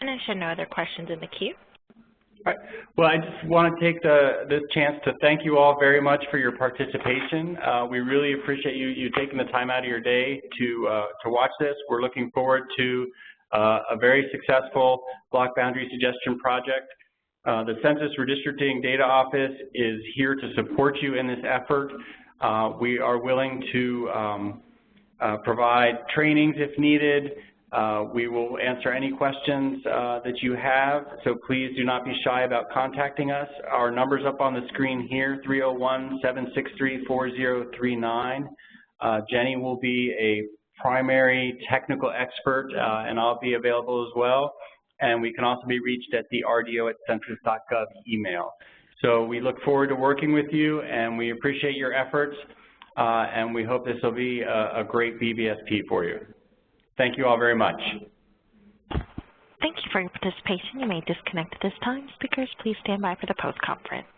And I show no other questions in the queue. All right. Well, I just want to take this chance to thank you all very much for your participation. We really appreciate you taking the time out of your day to watch this. We're looking forward to a very successful block boundary suggestion project. The Census Redistricting Data Office is here to support you in this effort. We are willing to provide trainings if needed. We will answer any questions that you have, so please do not be shy about contacting us. Our number's up on the screen here, 301-763-4039. Jenny will be a primary technical expert, and I'll be available as well. And we can also be reached at the rdo@census.gov email. So we look forward to working with you, and we appreciate your efforts, and we hope this will be a great BBSP for you. Thank you all very much. Thank you for your participation. You may disconnect at this time. Speakers, please stand by for the post-conference.